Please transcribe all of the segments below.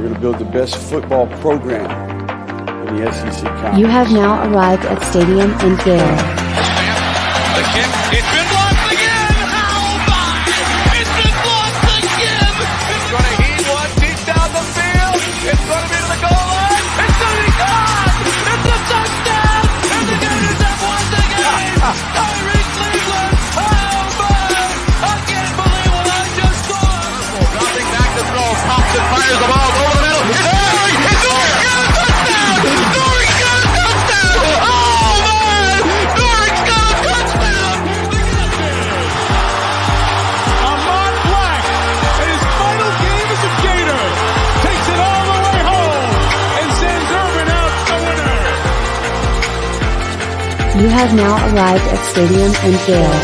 going to build the best football program in the SEC Conference. You have now arrived at Stadium and Gale. The kick, it's been blocked again! How about it? It's been blocked again! It's going to heat one deep down the field. It's going to be to the goal line. It's going to be gone! It's a touchdown! And the Gators have won the game! Tyreek Cleveland! How about it? I can't believe what I just saw! Dropping back to throw. Pops and fires the ball over the middle. It's Tyreek! It's Tyreek! Got a touchdown! Tyreek got a touchdown! Oh, man! Tyreek's got a touchdown! Ahmad Black, in his final game as a Gator, takes it all the way home and sends Urban out the winner. You have now arrived at Stadium and Gale.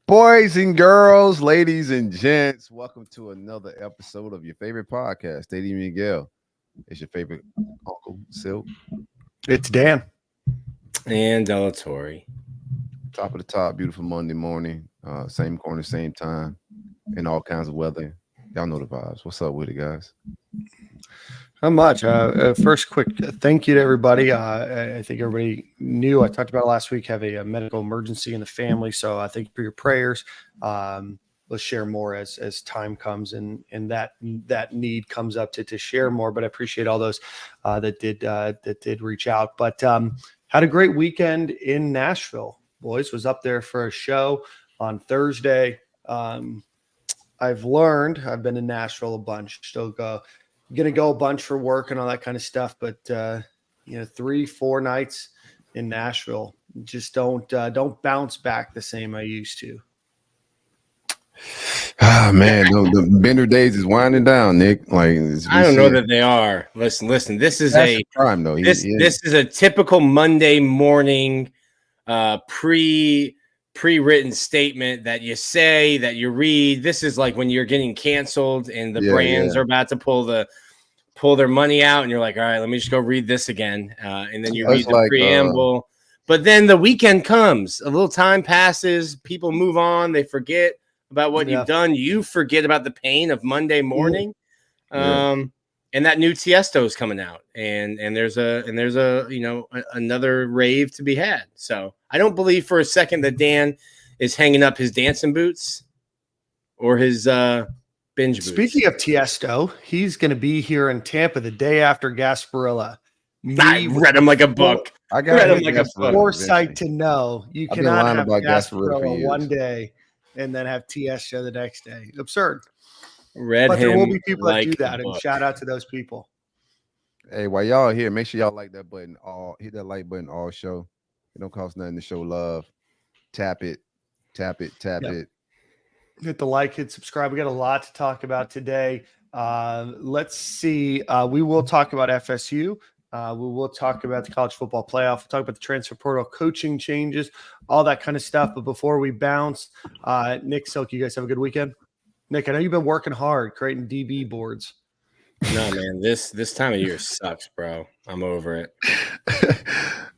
Boys and girls, ladies and gents, welcome to another episode of your favorite podcast, Stadium and Gale. It's your favorite Uncle Silk. It's Dan. And Delatorre. Top of the top, beautiful Monday morning. Same corner, same time, in all kinds of weather. Y'all know the vibes. What's up with it, guys? Not much. First, quick thank you to everybody. I think everybody knew I talked about it last week. Have a medical emergency in the family, so I thank you for your prayers. Let's share more as time comes and that need comes up to share more. But I appreciate all those that did reach out. But had a great weekend in Nashville. Boys, was up there for a show on Thursday. I've learned. I've been in Nashville a bunch. Still gonna go a bunch for work and all that kind of stuff. But 3-4 nights in Nashville just don't bounce back the same I used to. Ah, man, the Bender days is winding down, Nick. Like I don't know that they are. Listen. This is That's prime though. This is a typical Monday morning pre-written statement that you say, that you read. This is like when you're getting canceled and the brands are about to pull their money out, and you're like, all right, let me just go read this again. And then you read the preamble. But then the weekend comes, a little time passes, people move on, they forget about what you've done. You forget about the pain of Monday morning. And that new Tiesto is coming out, and there's another rave to be had. So I don't believe for a second that Dan is hanging up his dancing boots or his binge boots. Speaking of Tiesto, he's going to be here in Tampa the day after Gasparilla. I read him like a book. I got him like a book. Foresight to know you cannot have Gasparilla one day day and then have Tiesto the next day. Absurd. But there will be people like that do that, and shout out to those people. Hey, while y'all here, make sure y'all like that button. Hit that like button all show. It don't cost nothing to show love. Tap it. Hit the like, hit subscribe. We got a lot to talk about today. Let's see. We will talk about FSU. We will talk about the college football playoff. We'll talk about the transfer portal, coaching changes, all that kind of stuff. But before we bounce, Nick, Silk, you guys have a good weekend? Nick, I know you've been working hard creating DB boards. No, man, this time of year sucks, bro. I'm over it.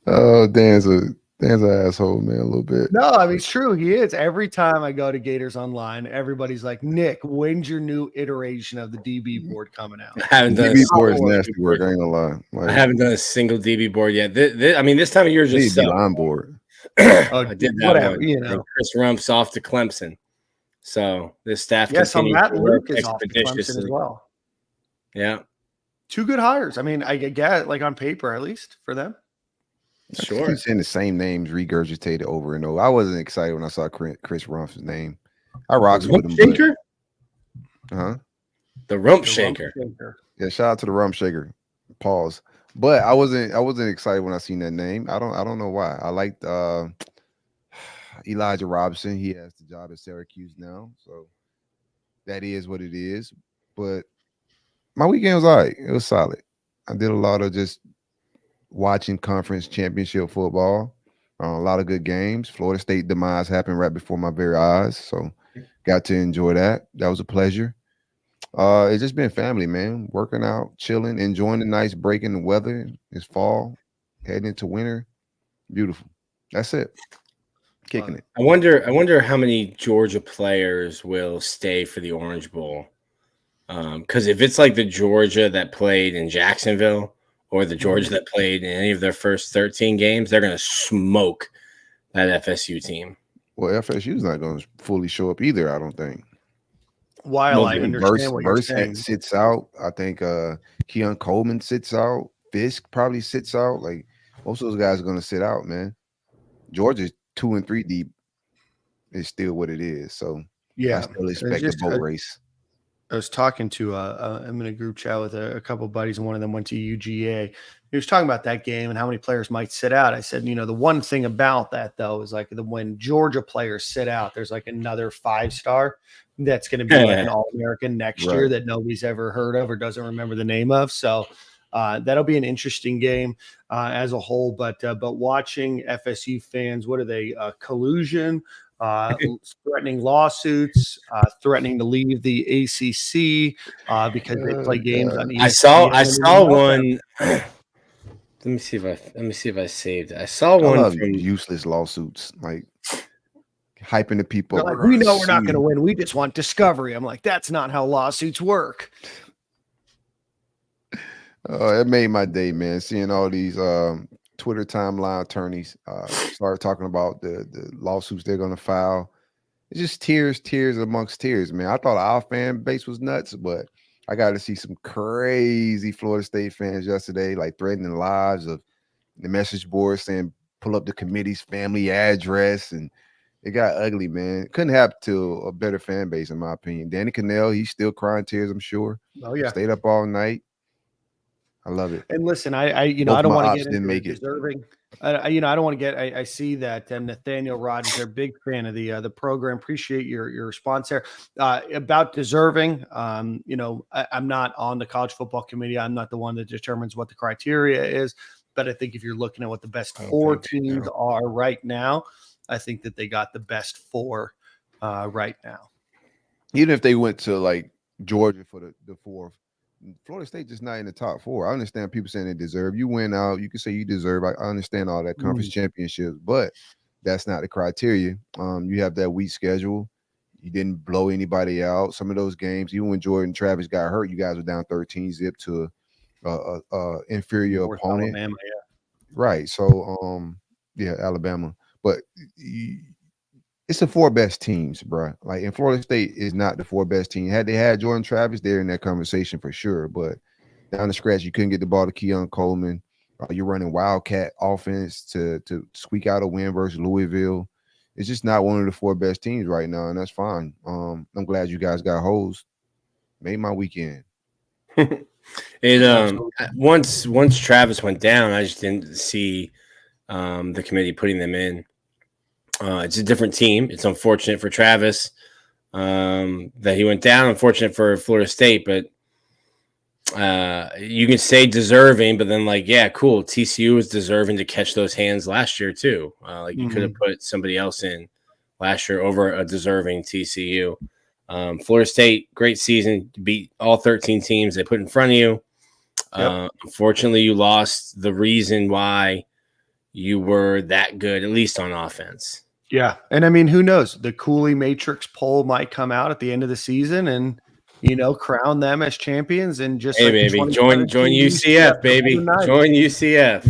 Oh, Dan's an asshole, man, a little bit. No, I mean, it's true. He is. Every time I go to Gators Online, everybody's like, Nick, when's your new iteration of the DB board coming out? I haven't done DB board is nasty work. I ain't gonna lie. I haven't done a single DB board yet. This time of year is just line board. I did that whatever, one. And Chris Rump's off to Clemson. So this staff continues to work Luke is off to Clemson as well. Yeah. Two good hires. I mean, I get like on paper, at least for them. Sure. He's saying the same names regurgitated over and over. I wasn't excited when I saw Chris Rump's name. I rocks with him. Shaker? The Rump Shaker. Yeah, shout out to the Rump Shaker. Pause. But I wasn't excited when I seen that name. I don't know why. I liked Elijah Robinson. He has the job at Syracuse now, so that is what it is. But my weekend was all right. It was solid. I did a lot of just watching conference championship football. A lot of good games. Florida State demise happened right before my very eyes, so got to enjoy that. That was a pleasure. It's just been family, man. Working out, chilling, enjoying the nice break in the weather. It's fall, heading into winter. Beautiful. That's it. Kicking it. I wonder how many Georgia players will stay for the Orange Bowl. Because if it's like the Georgia that played in Jacksonville or the Georgia that played in any of their first 13 games, they're going to smoke that FSU team. Well, FSU is not going to fully show up either, I don't think. While I understand what you're saying. Sits out. I think Keon Coleman sits out. Fisk probably sits out. Like most of those guys are going to sit out, man. Georgia's 2 and 3 deep is still what it is. So yeah, I still expect a boat race. I was talking to I'm in a group chat with a couple of buddies, and one of them went to UGA. He was talking about that game and how many players might sit out. I said, the one thing about that though is like when Georgia players sit out, there's like another 5-star that's going to be like an All-American next year that nobody's ever heard of or doesn't remember the name of. So that'll be an interesting game as a whole. But watching FSU fans, what are they? Collusion. Threatening lawsuits, threatening to leave the ACC because they play games on ESPN. I saw one. Let me see if I saved it. I saw one from useless lawsuits, like hyping the people. Like, we know we're not going to win. We just want discovery. I'm like, that's not how lawsuits work. Oh, it made my day, man. Seeing all these Twitter timeline attorneys started talking about the lawsuits they're going to file. It's just tears amongst tears, man. I thought our fan base was nuts, but I got to see some crazy Florida State fans yesterday, like threatening lives of the message board saying, pull up the committee's family address. And it got ugly, man. It couldn't happen to a better fan base, in my opinion. Danny Cannell, he's still crying tears, I'm sure. Oh, yeah. Stayed up all night. I love it. And listen, I don't want to get into deserving. I don't want to get. I see that Nathaniel Rogers, they're a big fan of the program. Appreciate your response there about deserving. I'm not on the college football committee. I'm not the one that determines what the criteria is. But I think if you're looking at what the best 4 teams are right now, I think that they got the best 4 right now. Even if they went to like Georgia for the 4th. Florida State just not in the top 4. I understand people saying they deserve. You win out. You can say you deserve. I understand all that conference championships, but that's not the criteria. You have that weak schedule. You didn't blow anybody out. Some of those games, even when Jordan and Travis got hurt, you guys were down 13-zip to a inferior opponent. Alabama, yeah. Right. So, Alabama. But it's the 4 best teams, bro. Like, and Florida State is not the 4 best team. Had they had Jordan Travis, they're in that conversation for sure. But down the scratch, you couldn't get the ball to Keon Coleman. You're running Wildcat offense to squeak out a win versus Louisville. It's just not one of the 4 best teams right now, and that's fine. I'm glad you guys got hosed. Made my weekend. Once Travis went down, I just didn't see the committee putting them in. It's a different team. It's unfortunate for Travis that he went down. Unfortunate for Florida State, but you can say deserving, but then cool. TCU was deserving to catch those hands last year too. You could have put somebody else in last year over a deserving TCU. Florida State, great season, beat all 13 teams they put in front of you. Unfortunately, you lost the reason why you were that good, at least on offense. Yeah. And I mean, who knows? The Cooley Matrix poll might come out at the end of the season and, crown them as champions. And just join UCF, baby. Join UCF.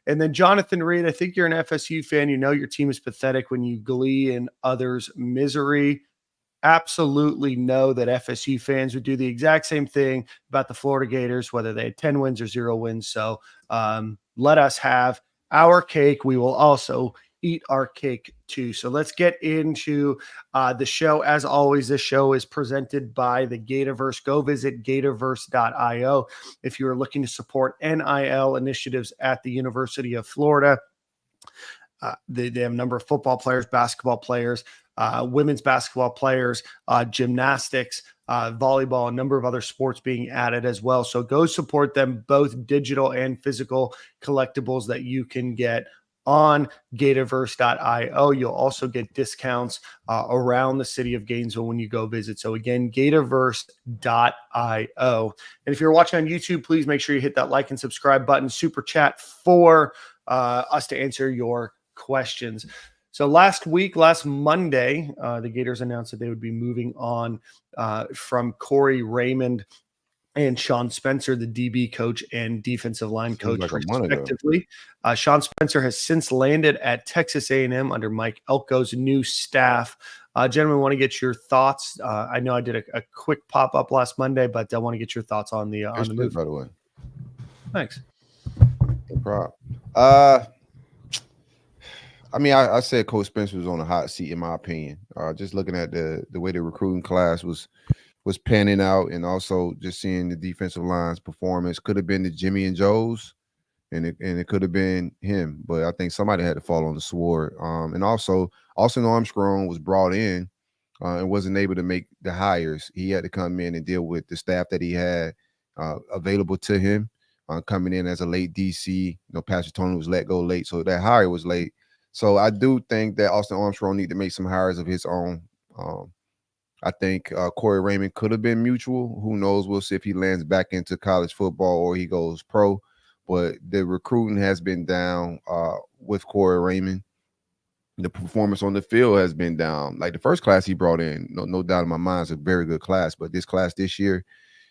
And then Jonathan Reed, I think you're an FSU fan. Your team is pathetic when you glee in others' misery. Absolutely know that FSU fans would do the exact same thing about the Florida Gators, whether they had 10 wins or 0 wins. So let us have our cake. We will also eat our cake too. So let's get into the show. As always, this show is presented by the Gatorverse. Go visit Gatorverse.io if you are looking to support NIL initiatives at the University of Florida. They have a number of football players, basketball players, women's basketball players, gymnastics, volleyball, a number of other sports being added as well. So go support them, both digital and physical collectibles that you can get on Gatorverse.io. You'll also get discounts around the city of Gainesville when you go visit. So again, Gatorverse.io. And if you're watching on YouTube, please make sure you hit that like and subscribe button, super chat for us to answer your questions. So last Monday, the Gators announced that they would be moving on from Corey Raymond and Sean Spencer, the DB coach and defensive line coach, like a month ago. respectively. Sean Spencer has since landed at Texas A&M under Mike Elko's new staff. Gentlemen, want to get your thoughts. I know I did a quick pop-up last Monday, but I want to get your thoughts on the move. By the way. Thanks. No problem. I mean, I said Coach Spencer was on a hot seat, in my opinion. Just looking at the way the recruiting class was panning out, and also just seeing the defensive line's performance. Could have been the Jimmy and Joe's, and it could have been him, but I think somebody had to fall on the sword. And also Austin Armstrong was brought in and wasn't able to make the hires. He had to come in and deal with the staff that he had available to him, coming in as a late DC. Patrick Tony was let go late, so that hire was late. So I do think that Austin Armstrong need to make some hires of his own. I think Corey Raymond could have been mutual. Who knows? We'll see if he lands back into college football or he goes pro. But the recruiting has been down with Corey Raymond. The performance on the field has been down. Like the first class he brought in, no doubt in my mind, is a very good class. But this class this year,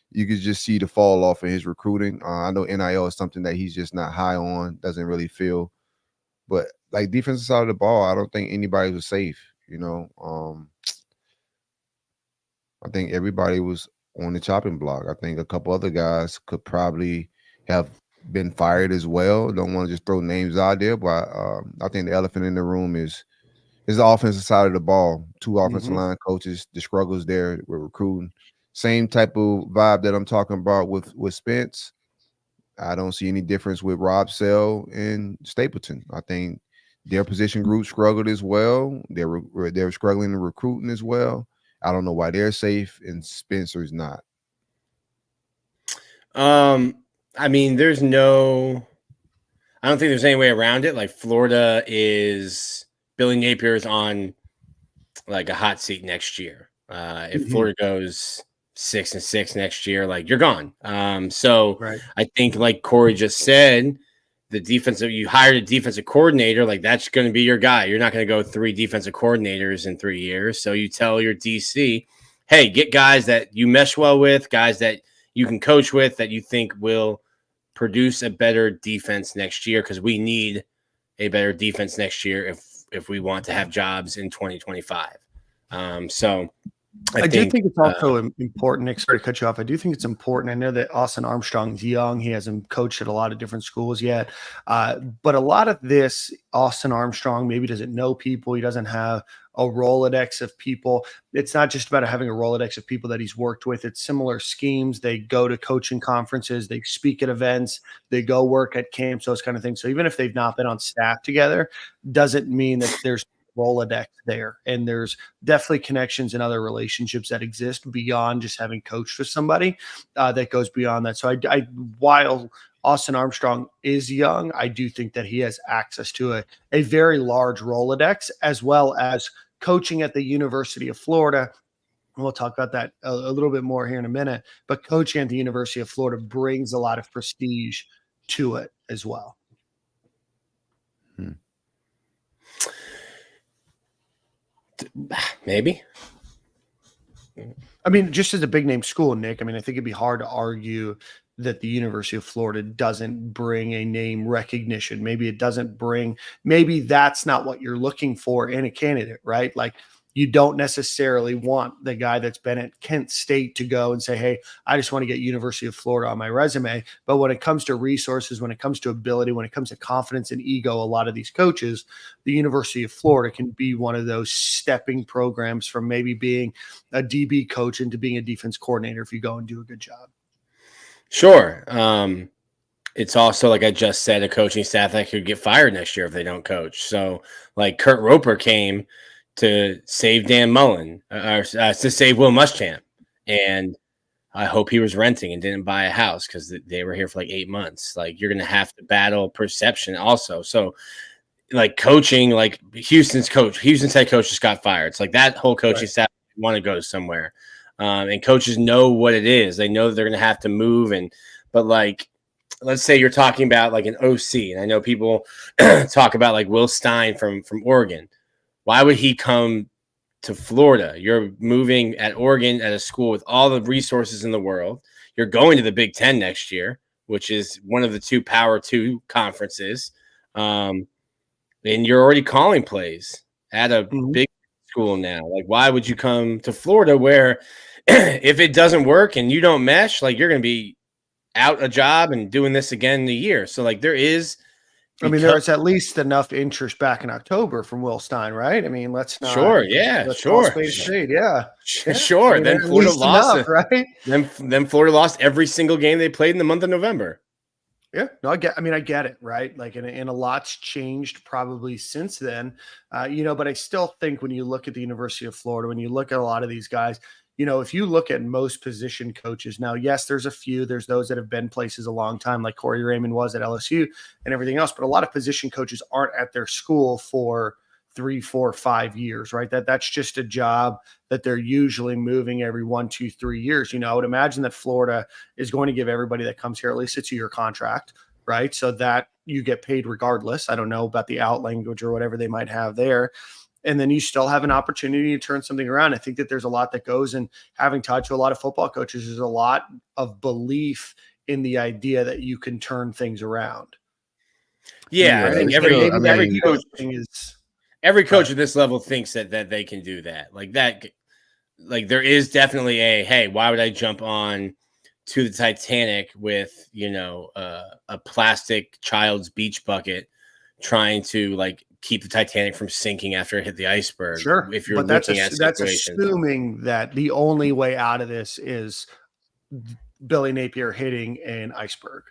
you could just see the fall off in his recruiting. I know NIL is something that he's just not high on, doesn't really feel. But like defensive side of the ball, I don't think anybody was safe. I think everybody was on the chopping block. I think a couple other guys could probably have been fired as well. Don't want to just throw names out there, but I think the elephant in the room is the offensive side of the ball. Two offensive line coaches, the struggles there with recruiting. Same type of vibe that I'm talking about with Spence. I don't see any difference with Rob Sell and Stapleton. I think their position group struggled as well. They're struggling in recruiting as well. I don't know why they're safe and Spencer's not. I mean, I don't think there's any way around it. Like Florida Billy Napier's on like a hot seat next year. If Florida goes 6-6 next year, like you're gone. So right. I think like Corey just said, you hired a defensive coordinator, like that's going to be your guy. You're not going to go 3 defensive coordinators in 3 years. So you tell your DC, hey, get guys that you mesh well with, guys that you can coach with, that you think will produce a better defense next year, because we need a better defense next year if we want to have jobs in 2025. So I do think it's also important, Nick, sorry to cut you off. I do think it's important. I know that Austin Armstrong's young. He hasn't coached at a lot of different schools yet. But a lot of this, Austin Armstrong maybe doesn't know people. He doesn't have a Rolodex of people. It's not just about having a Rolodex of people that he's worked with. It's similar schemes. They go to coaching conferences. They speak at events. They go work at camps, those kind of things. So even if they've not been on staff together, doesn't mean that there's Rolodex there, and there's definitely connections and other relationships that exist beyond just having coached with somebody that goes beyond that. So while Austin Armstrong is young, I do think that he has access to a very large Rolodex, as well as coaching at the University of Florida. And we'll talk about that a little bit more here in a minute, but coaching at the University of Florida brings a lot of prestige to it as well. Maybe. I mean, just as a big name school, Nick, I mean, I think it'd be hard to argue that the University of Florida doesn't bring a name recognition. Maybe that's not what you're looking for in a candidate, right? Like, you don't necessarily want the guy that's been at Kent State to go and say, hey, I just want to get University of Florida on my resume. But when it comes to resources, when it comes to ability, when it comes to confidence and ego, a lot of these coaches, the University of Florida can be one of those stepping programs from maybe being a DB coach into being a defense coordinator if you go and do a good job. Sure. It's also, like I just said, a coaching staff that could get fired next year if they don't coach. So like Kurt Roper came to save Dan Mullen, or to save Will Muschamp. And I hope he was renting and didn't buy a house, because they were here for like 8 months. Like, you're going to have to battle perception also. So like coaching, like Houston's head coach just got fired. It's like that whole coaching staff want to go somewhere. And coaches know what it is. They know that they're going to have to move. But like, let's say you're talking about like an OC. And I know people talk about like Will Stein from Oregon. Why would he come to Florida? You're moving at Oregon at a school with all the resources in the world. You're going to the Big Ten next year, which is one of the 2 Power 2 conferences. And you're already calling plays at a big school now. Like, why would you come to Florida where if it doesn't work and you don't mesh, like you're going to be out a job and doing this again in a year. So like there's at least enough interest back in October from Will Stein, right? I mean, let's not. Sure. Yeah. Let's Sure. call spade. Yeah. Sure. I mean, then Florida lost enough, right? Then Florida lost every single game they played in the month of November. Yeah, no, I get it, right? Like, and a lot's changed probably since then, but I still think when you look at the University of Florida, when you look at a lot of these guys, if you look at most position coaches now, yes, there's a few, there's those that have been places a long time, like Corey Raymond was at LSU and everything else, but a lot of position coaches aren't at their school for 3, 4, 5 years, right? That's just a job that they're usually moving every 1, 2, 3 years. I would imagine that Florida is going to give everybody that comes here at least a 2-year contract, right? So that you get paid regardless. I don't know about the out language or whatever they might have there. And then you still have an opportunity to turn something around. I think that there's a lot that goes in having talked to a lot of football coaches. There's a lot of belief in the idea that you can turn things around. Yeah, right? I think every coach at this level thinks that they can do that. Like there is definitely hey, why would I jump on to the Titanic with, a plastic child's beach bucket trying to like keep the Titanic from sinking after it hit the iceberg. Sure. If you're that's situations. Assuming that the only way out of this is Billy Napier hitting an iceberg.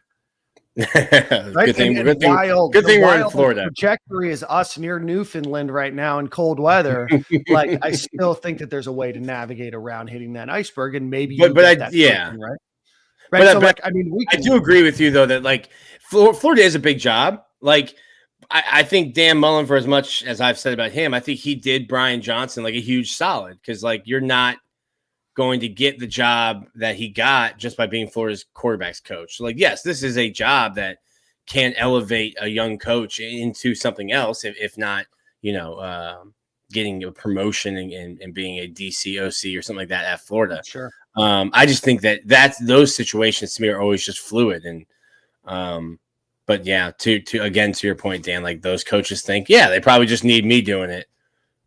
Right? Good thing we're in Florida. The trajectory is us near Newfoundland right now in cold weather. Like I still think that there's a way to navigate around hitting that iceberg, and maybe right. Right. But I do agree with you though that like Florida is a big job. Like I think Dan Mullen, for as much as I've said about him, I think he did Brian Johnson like a huge solid because like you're not going to get the job that he got just by being Florida's quarterback's coach. So like, yes, this is a job that can elevate a young coach into something else, if not, getting a promotion and being a DC OC or something like that at Florida. Sure. I just think that's those situations to me are always just fluid. And, but yeah, to your point, Dan, like those coaches think, yeah, they probably just need me doing it.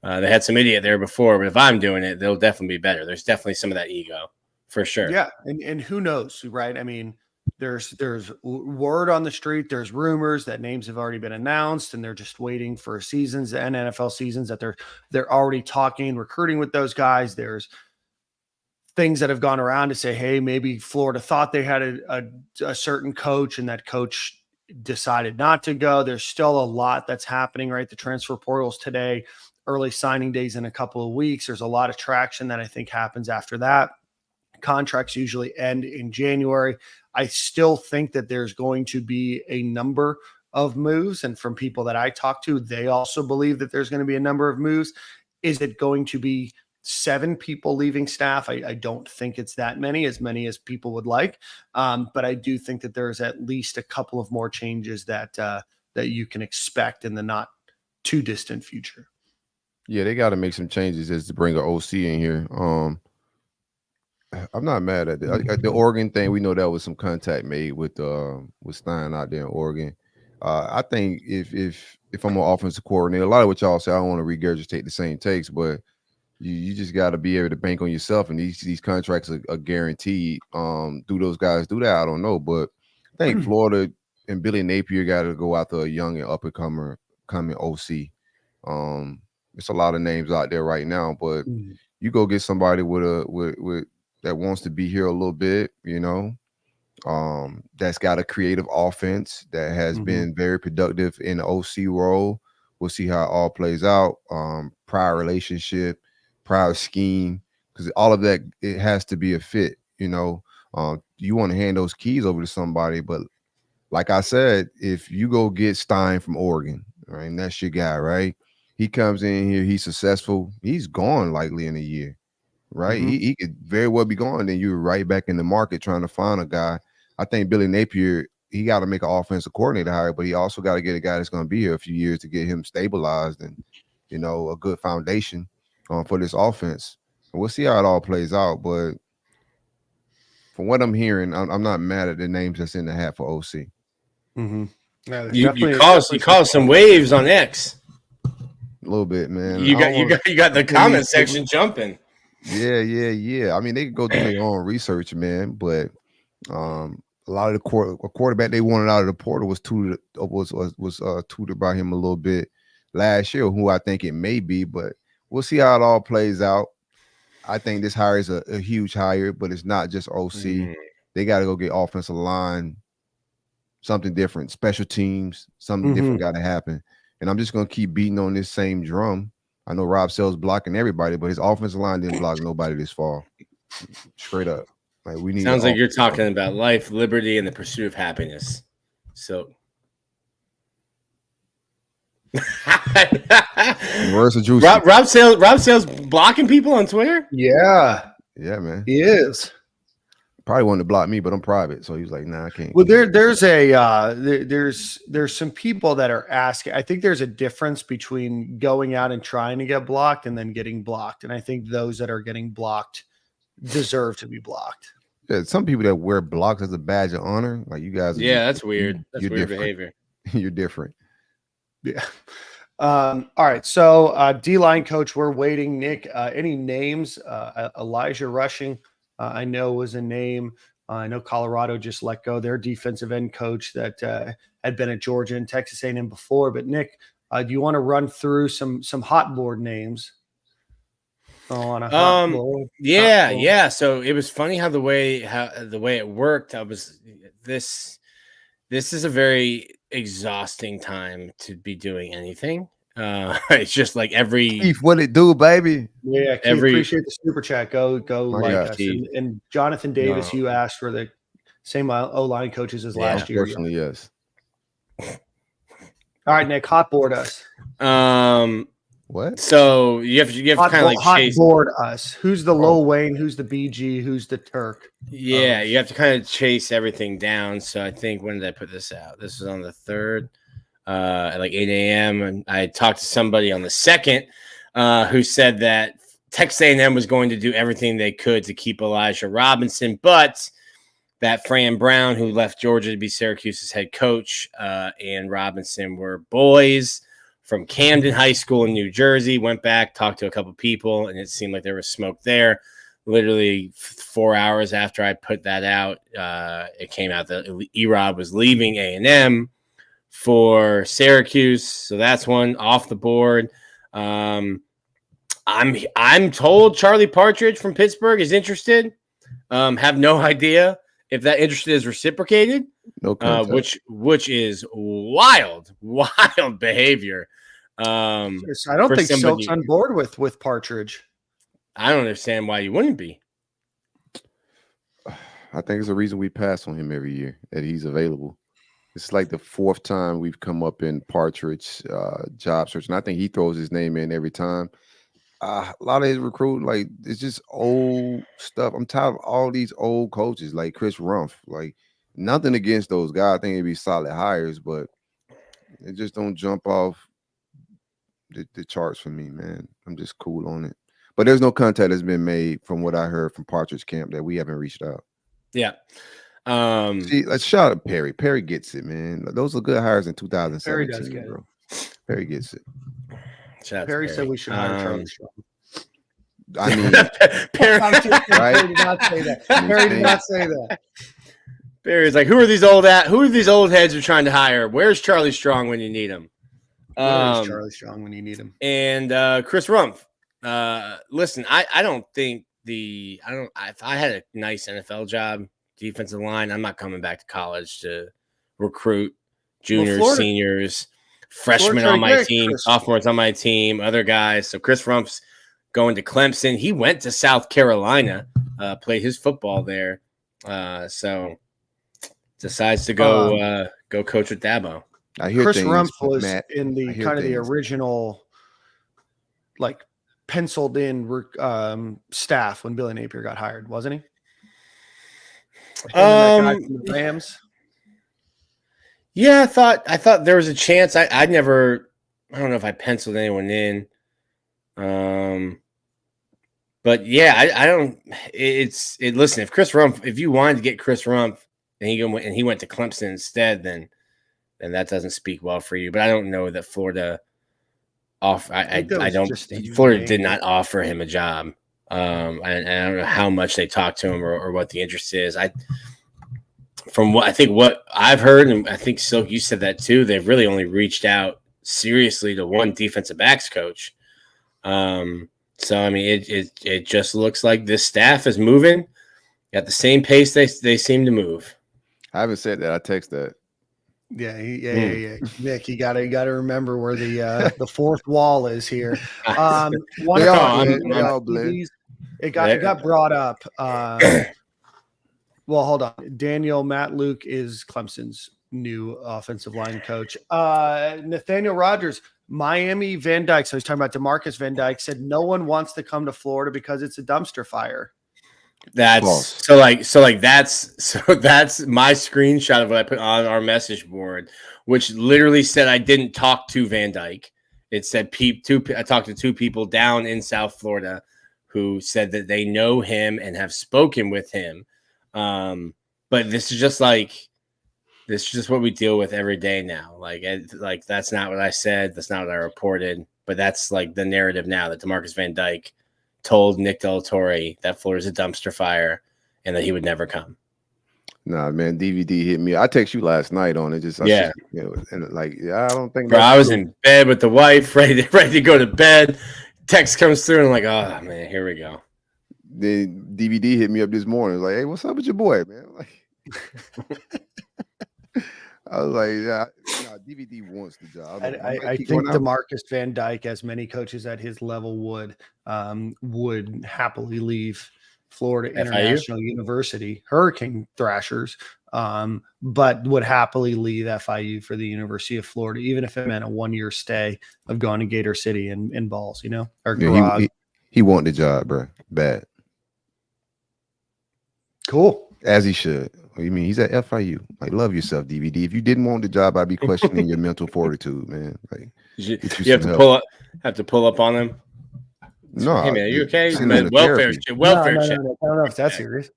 They had some idiot there before, but if I'm doing it, they'll definitely be better. There's definitely some of that ego for sure. Yeah. And who knows, right? I mean, there's word on the street. There's rumors that names have already been announced and they're just waiting for seasons and NFL seasons that they're already talking, recruiting with those guys. There's things that have gone around to say, hey, maybe Florida thought they had a certain coach and that coach decided not to go. There's still a lot that's happening, right? The transfer portals today, early signing days in a couple of weeks. There's a lot of traction that I think happens after that. Contracts usually end in January. I still think that there's going to be a number of moves. And from people that I talk to, they also believe that there's going to be a number of moves. Is it going to be 7 people leaving staff? I don't think it's that many as people would like. But I do think that there's at least a couple of more changes that you can expect in the not too distant future. Yeah, they got to make some changes as to bring an OC in here. I'm not mad at it. The Oregon thing, we know that was some contact made with Stein out there in Oregon. I think if I'm an offensive coordinator, a lot of what y'all say, I don't want to regurgitate the same takes, but you just got to be able to bank on yourself, and these contracts are guaranteed. Do those guys do that? I don't know, but I think Florida and Billy Napier got to go after a young and up-and-coming OC. It's a lot of names out there right now, but you go get somebody with that wants to be here a little bit, that's got a creative offense that has been very productive in the OC role. We'll see how it all plays out. Prior relationship, prior scheme, because all of that, it has to be a fit. You want to hand those keys over to somebody, but like I said, if you go get Stein from Oregon, right, and that's your guy, right? He comes in here, he's successful, he's gone likely in a year, right? He could very well be gone. Then you're right back in the market trying to find a guy. I think Billy Napier, he got to make an offensive coordinator hire, but he also got to get a guy that's going to be here a few years to get him stabilized and a good foundation for this offense. We'll see how it all plays out, but from what I'm hearing, I'm not mad at the names that's in the hat for OC. Mm-hmm. Yeah, you caused some waves on X. A little bit, man. You got the comment section jumping. Yeah. I mean, they could go do their own research, man. But a lot of the quarterback they wanted out of the portal was tutored by him a little bit last year, who I think it may be. But we'll see how it all plays out. I think this hire is a huge hire, but it's not just OC. Mm-hmm. They got to go get offensive line, something different, special teams, something different got to happen. And I'm just going to keep beating on this same drum. I know Rob Sell's blocking everybody, but his offensive line didn't block nobody this fall. Straight up. Like we need. Sounds like you're talking about life, liberty, and the pursuit of happiness. So. Rob Sale's blocking people on Twitter? Yeah, man. He is. Probably wanted to block me, but I'm private, so he was like, "Nah, I can't." Well, there's some people that are asking. I think there's a difference between going out and trying to get blocked and then getting blocked, and I think those that are getting blocked deserve to be blocked. Yeah, some people that wear blocks as a badge of honor, like you guys. Yeah, that's weird. That's weird behavior. You're different. Yeah. All right. So D-line coach, we're waiting. Nick, any names? Elijah Rushing, I know was a name. I know Colorado just let go their defensive end coach that had been at Georgia and Texas A&M before. But Nick, do you want to run through some hot board names? On a hot board? Yeah. So it was funny how the way it worked. This is a very exhausting time to be doing anything. It's just like Keith, what it do, baby? Yeah, Keith, appreciate the super chat. Go like us. And Jonathan Davis, you asked for the same O-line coaches as last year. Personally, yes. All right, Nick, hot board us. What? So you have to kind of like hot board us. Who's the Lil Wayne? Who's the BG? Who's the Turk? Yeah, you have to kind of chase everything down. So I think, when did I put this out? This was on the 3rd at like 8 a.m. And I talked to somebody on the 2nd who said that Texas A&M was going to do everything they could to keep Elijah Robinson, but that Fran Brown, who left Georgia to be Syracuse's head coach, and Robinson were boys from Camden High School in New Jersey, went back, talked to a couple people, and it seemed like there was smoke there. Literally 4 hours after I put that out, it came out that E-Rob was leaving A&M for Syracuse. So that's one off the board. I'm told Charlie Partridge from Pittsburgh is interested. Have no idea if that interest is reciprocated. No contact. Which is wild behavior. I don't think Silk's on board with Partridge. I don't understand why you wouldn't be. I think it's a reason we pass on him every year, that he's available. It's like the 4th time we've come up in Partridge job search, and I think he throws his name in every time. A lot of his recruiting, like, it's just old stuff. I'm tired of all these old coaches, like Chris Rumpf. Like, nothing against those guys. I think it'd be solid hires, but it just don't jump off the charts for me, man. I'm just cool on it. But there's no contact that's been made from what I heard from Partridge camp that we haven't reached out. Yeah. See, let's shout out Perry. Perry gets it, man. Those are good hires in 2017. Perry does get bro. Perry gets it. Perry said we should hire Charlie Strong. I mean, Perry, right? Perry did not say that. Perry did not say that. Perry's like, who are these old heads you're trying to hire? Where's Charlie Strong when you need him? Where's Charlie Strong when you need him? And Chris Rumpf. Listen, I don't think if I had a nice NFL job, defensive line, I'm not coming back to college to recruit juniors, seniors, freshmen on my team, sophomores on my team, other guys. So Chris Rumpf's going to Clemson. He went to South Carolina, played his football there. So decides to go coach with Dabo. I hear Chris Rumpf was in the kind of the original, like, penciled in staff when Billy Napier got hired, wasn't he? That guy from the Rams. Yeah, I thought there was a chance. I don't know if I penciled anyone in. But yeah, I don't. Listen, if you wanted to get Chris Rumpf and he went to Clemson instead, then that doesn't speak well for you. But I don't know that Florida Florida did not offer him a job. And I don't know how much they talked to him or what the interest is. From what I've heard, and I think Silk, you said that too, they've really only reached out seriously to one defensive backs coach. So I mean, it just looks like this staff is moving at the same pace they seem to move. I haven't said that. I text that. Yeah. Nick, you gotta remember where the fourth wall is here. It got brought up. Well, hold on. Matt Luke is Clemson's new offensive line coach. Nathaniel Rogers, Miami Van Dyke. So he's talking about DeMarcus Van Dyke, said no one wants to come to Florida because it's a dumpster fire. That's my screenshot of what I put on our message board, which literally said I didn't talk to Van Dyke. It said I talked to two people down in South Florida who said that they know him and have spoken with him. But this is just what we deal with every day now. Like that's not what I said. That's not what I reported. But that's like the narrative now that DeMarcus Van Dyke told Nick Del Torre that Florida's a dumpster fire and that he would never come. Nah, man, DVD hit me. I text you last night on it. I don't think. Bro, I was in bed with the wife, ready to go to bed. Text comes through, and I'm like, oh man, here we go. The DVD hit me up this morning. Like, hey, what's up with your boy, man? Like, I was like, yeah, DVD wants the job. I think DeMarcus Van Dyke, as many coaches at his level would happily leave Florida International University, Hurricane Thrashers, but would happily leave FIU for the University of Florida, even if it meant a 1-year stay of going to Gator City and balls, or garage. He wanted the job, bro. Bad. Cool. As he should. What do you mean? He's at FIU. Like, love yourself, DVD. If you didn't want the job, I'd be questioning your mental fortitude, man. Like, you have to pull up on him. No, hey man, are you okay? Welfare check. I don't know if that's serious.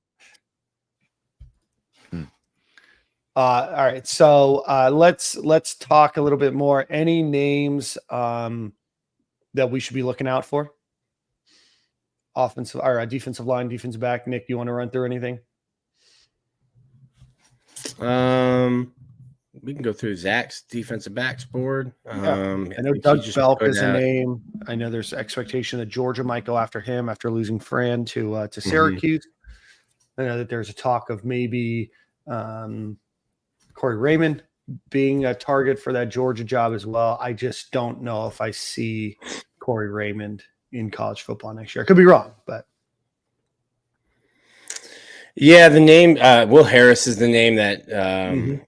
All right, so let's talk a little bit more. Any names that we should be looking out for? Offensive or defensive line, defensive back. Nick, you want to run through anything? We can go through Zach's defensive backs board. I know Doug Belk is a name. I know there's expectation that Georgia might go after him after losing Fran to Syracuse. I know that there's a talk of maybe Corey Raymond being a target for that Georgia job as well. I just don't know if I see Corey Raymond in college football next year. I could be wrong, but yeah, the name Will Harris is the name that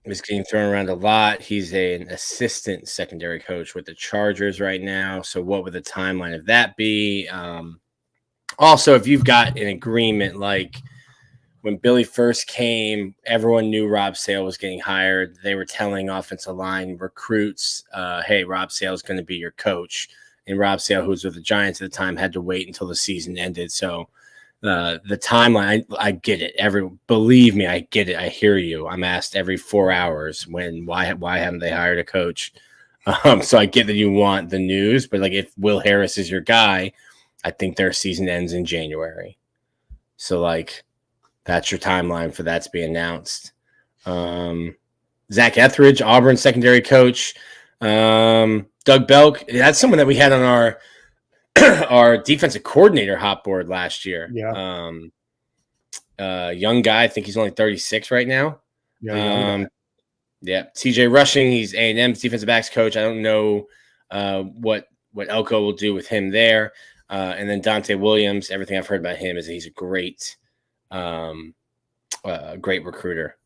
is getting thrown around a lot. He's an assistant secondary coach with the Chargers right now. So what would the timeline of that be? Also, if you've got an agreement, like when Billy first came, everyone knew Rob Sale was getting hired. They were telling offensive line recruits, hey, Rob Sale is going to be your coach. And Rob Sale, who was with the Giants at the time, had to wait until the season ended. So the timeline, I get it. Believe me, I get it. I hear you. I'm asked every 4 hours why haven't they hired a coach? So I get that you want the news, but like if Will Harris is your guy, I think their season ends in January. So like that's your timeline for that to be announced. Zach Etheridge, Auburn secondary coach. Doug Belk, that's someone that we had on our defensive coordinator hot board last year. Yeah. Young guy. I think he's only 36 right now. Yeah. TJ Rushing, he's A&M's defensive backs coach. I don't know what Elko will do with him there. And then Dante Williams, everything I've heard about him is that he's a great recruiter.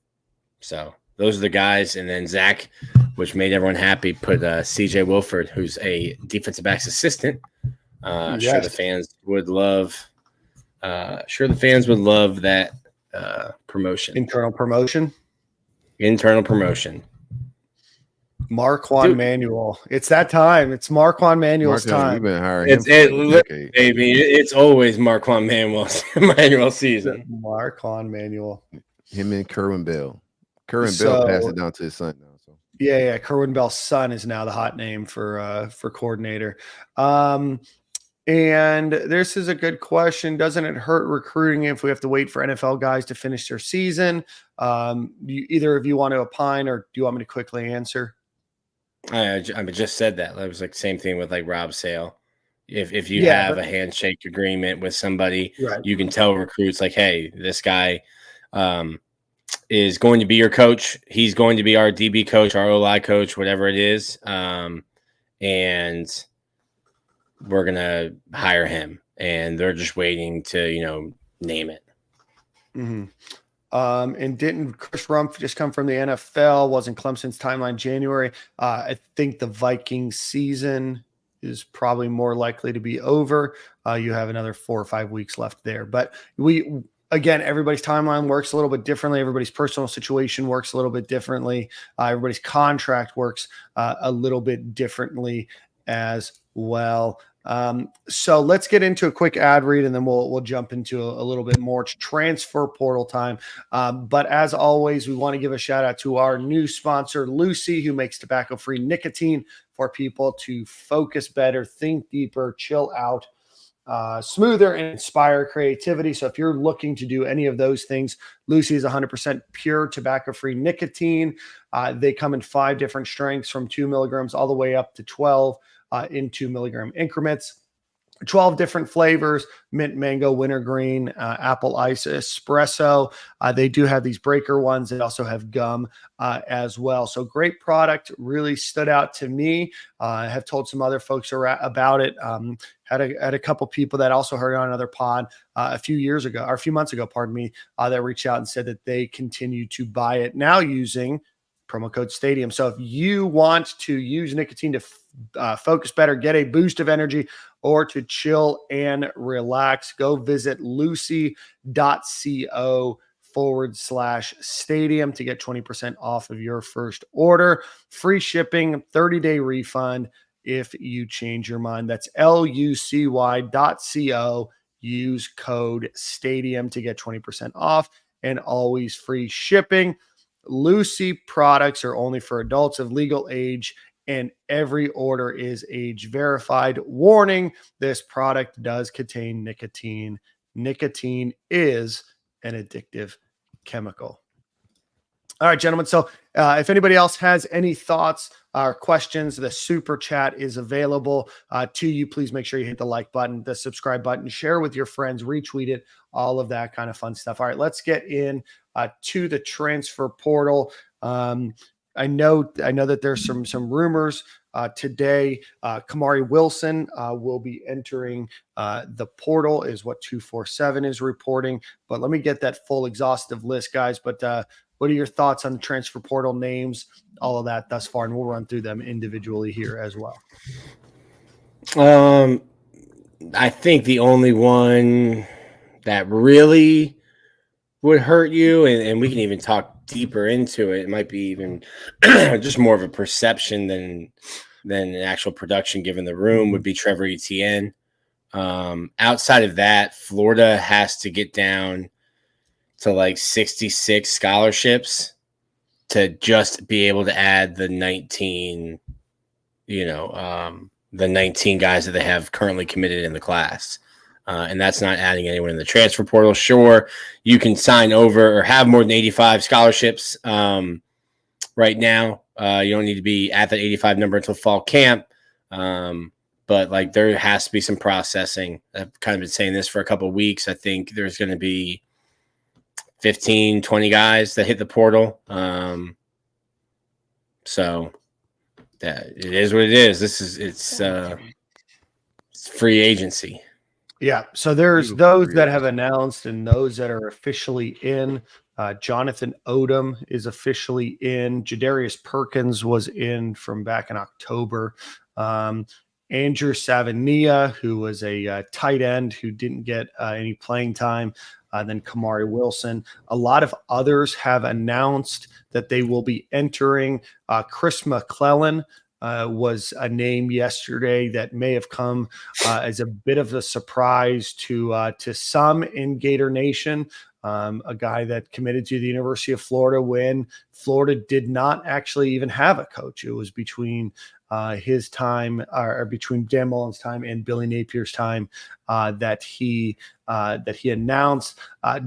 So those are the guys. And then Zach, which made everyone happy, put CJ Wilford, who's a defensive backs assistant. Sure the fans would love that promotion. Internal promotion. Marquand Manuel. It's that time. It's Marquand Manuel's time. We've been hiring him baby. It's always Marquand Manuel season. Marquand Manuel. Him and Kerwin Bell. Bell passed it down to his son now. So yeah. Kerwin Bell's son is now the hot name for coordinator. And this is a good question. Doesn't it hurt recruiting if we have to wait for NFL guys to finish their season? Either of you want to opine, or do you want me to quickly answer? I just said that. That was like same thing with like Rob Sale. If you have a handshake agreement with somebody, you can tell recruits like, hey, this guy is going to be your coach. He's going to be our DB coach, our O-line coach, whatever it is. And we're going to hire him. And they're just waiting to, name it. Mm-hmm. And didn't Chris Rumpf just come from the NFL? Wasn't Clemson's timeline January? I think the Vikings season is probably more likely to be over. You have another 4 or 5 weeks left there. But again, everybody's timeline works a little bit differently. Everybody's personal situation works a little bit differently. Everybody's contract works a little bit differently as well. So let's get into a quick ad read, and then we'll jump into a little bit more. It's transfer portal time. But as always, we want to give a shout out to our new sponsor, Lucy, who makes tobacco-free nicotine for people to focus better, think deeper, chill out, smoother, and inspire creativity. So if you're looking to do any of those things, Lucy is 100% pure tobacco-free nicotine. They come in 5 different strengths, from 2 milligrams all the way up to 12 in 2 milligram increments. 12 different flavors: mint, mango, wintergreen, apple ice, espresso. They do have these breaker ones. They also have gum as well. So great product, really stood out to me. I have told some other folks about it. Had a couple people that also heard it on another pod a few months ago, that reached out and said that they continue to buy it now using promo code Stadium. So if you want to use nicotine to focus better, get a boost of energy, or to chill and relax, go visit lucy.co/stadium to get 20% off of your first order. Free shipping, 30-day refund if you change your mind. That's lucy.co. Use code Stadium to get 20% off, and always free shipping. Lucy products are only for adults of legal age, and every order is age verified. Warning: this product does contain nicotine. Nicotine is an addictive chemical. All right, gentlemen. So if anybody else has any thoughts or questions, the super chat is available to you. Please make sure you hit the like button, the subscribe button, share with your friends, retweet it, all of that kind of fun stuff. All right, let's get in to the transfer portal. I know that there's some rumors today. Kamari Wilson will be entering the portal, is what 247 is reporting. But let me get that full exhaustive list, guys. But what are your thoughts on the transfer portal names, all of that thus far? And we'll run through them individually here as well. I think the only one that really would hurt you, and we can even talk deeper into it. It might be even just more of a perception than an actual production given the room, would be Trevor Etienne. Outside of that, Florida has to get down to like 66 scholarships to just be able to add the 19, the 19 guys that they have currently committed in the class. And that's not adding anyone in the transfer portal. Sure, you can sign over or have more than 85 scholarships right now. You don't need to be at that 85 number until fall camp. But like there has to be some processing. I've kind of been saying this for a couple of weeks. I think there's going to be 15, 20 guys that hit the portal. So it is what it is. It's free agency. Yeah. So there's those that have announced and those that are officially in. Jonathan Odom is officially in. Jadarius Perkins was in from back in October. Andrew Savania, who was a tight end who didn't get any playing time. Then Kamari Wilson. A lot of others have announced that they will be entering. Chris McClellan was a name yesterday that may have come as a bit of a surprise to some in Gator Nation. A guy that committed to the University of Florida when Florida did not actually even have a coach. It was between his time, or between Dan Mullen's time and Billy Napier's time, that he announced.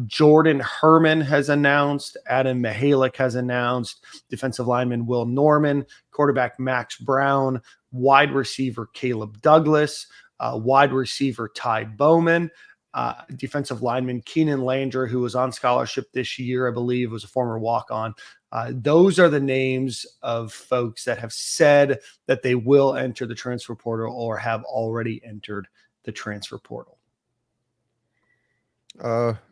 Jordan Herman has announced. Adam Mihalik has announced. Defensive lineman Will Norman, quarterback Max Brown, wide receiver Caleb Douglas, wide receiver Ty Bowman. Defensive lineman Keenan Landry, who was on scholarship this year, I believe, was a former walk-on. Those are the names of folks that have said that they will enter the transfer portal or have already entered the transfer portal.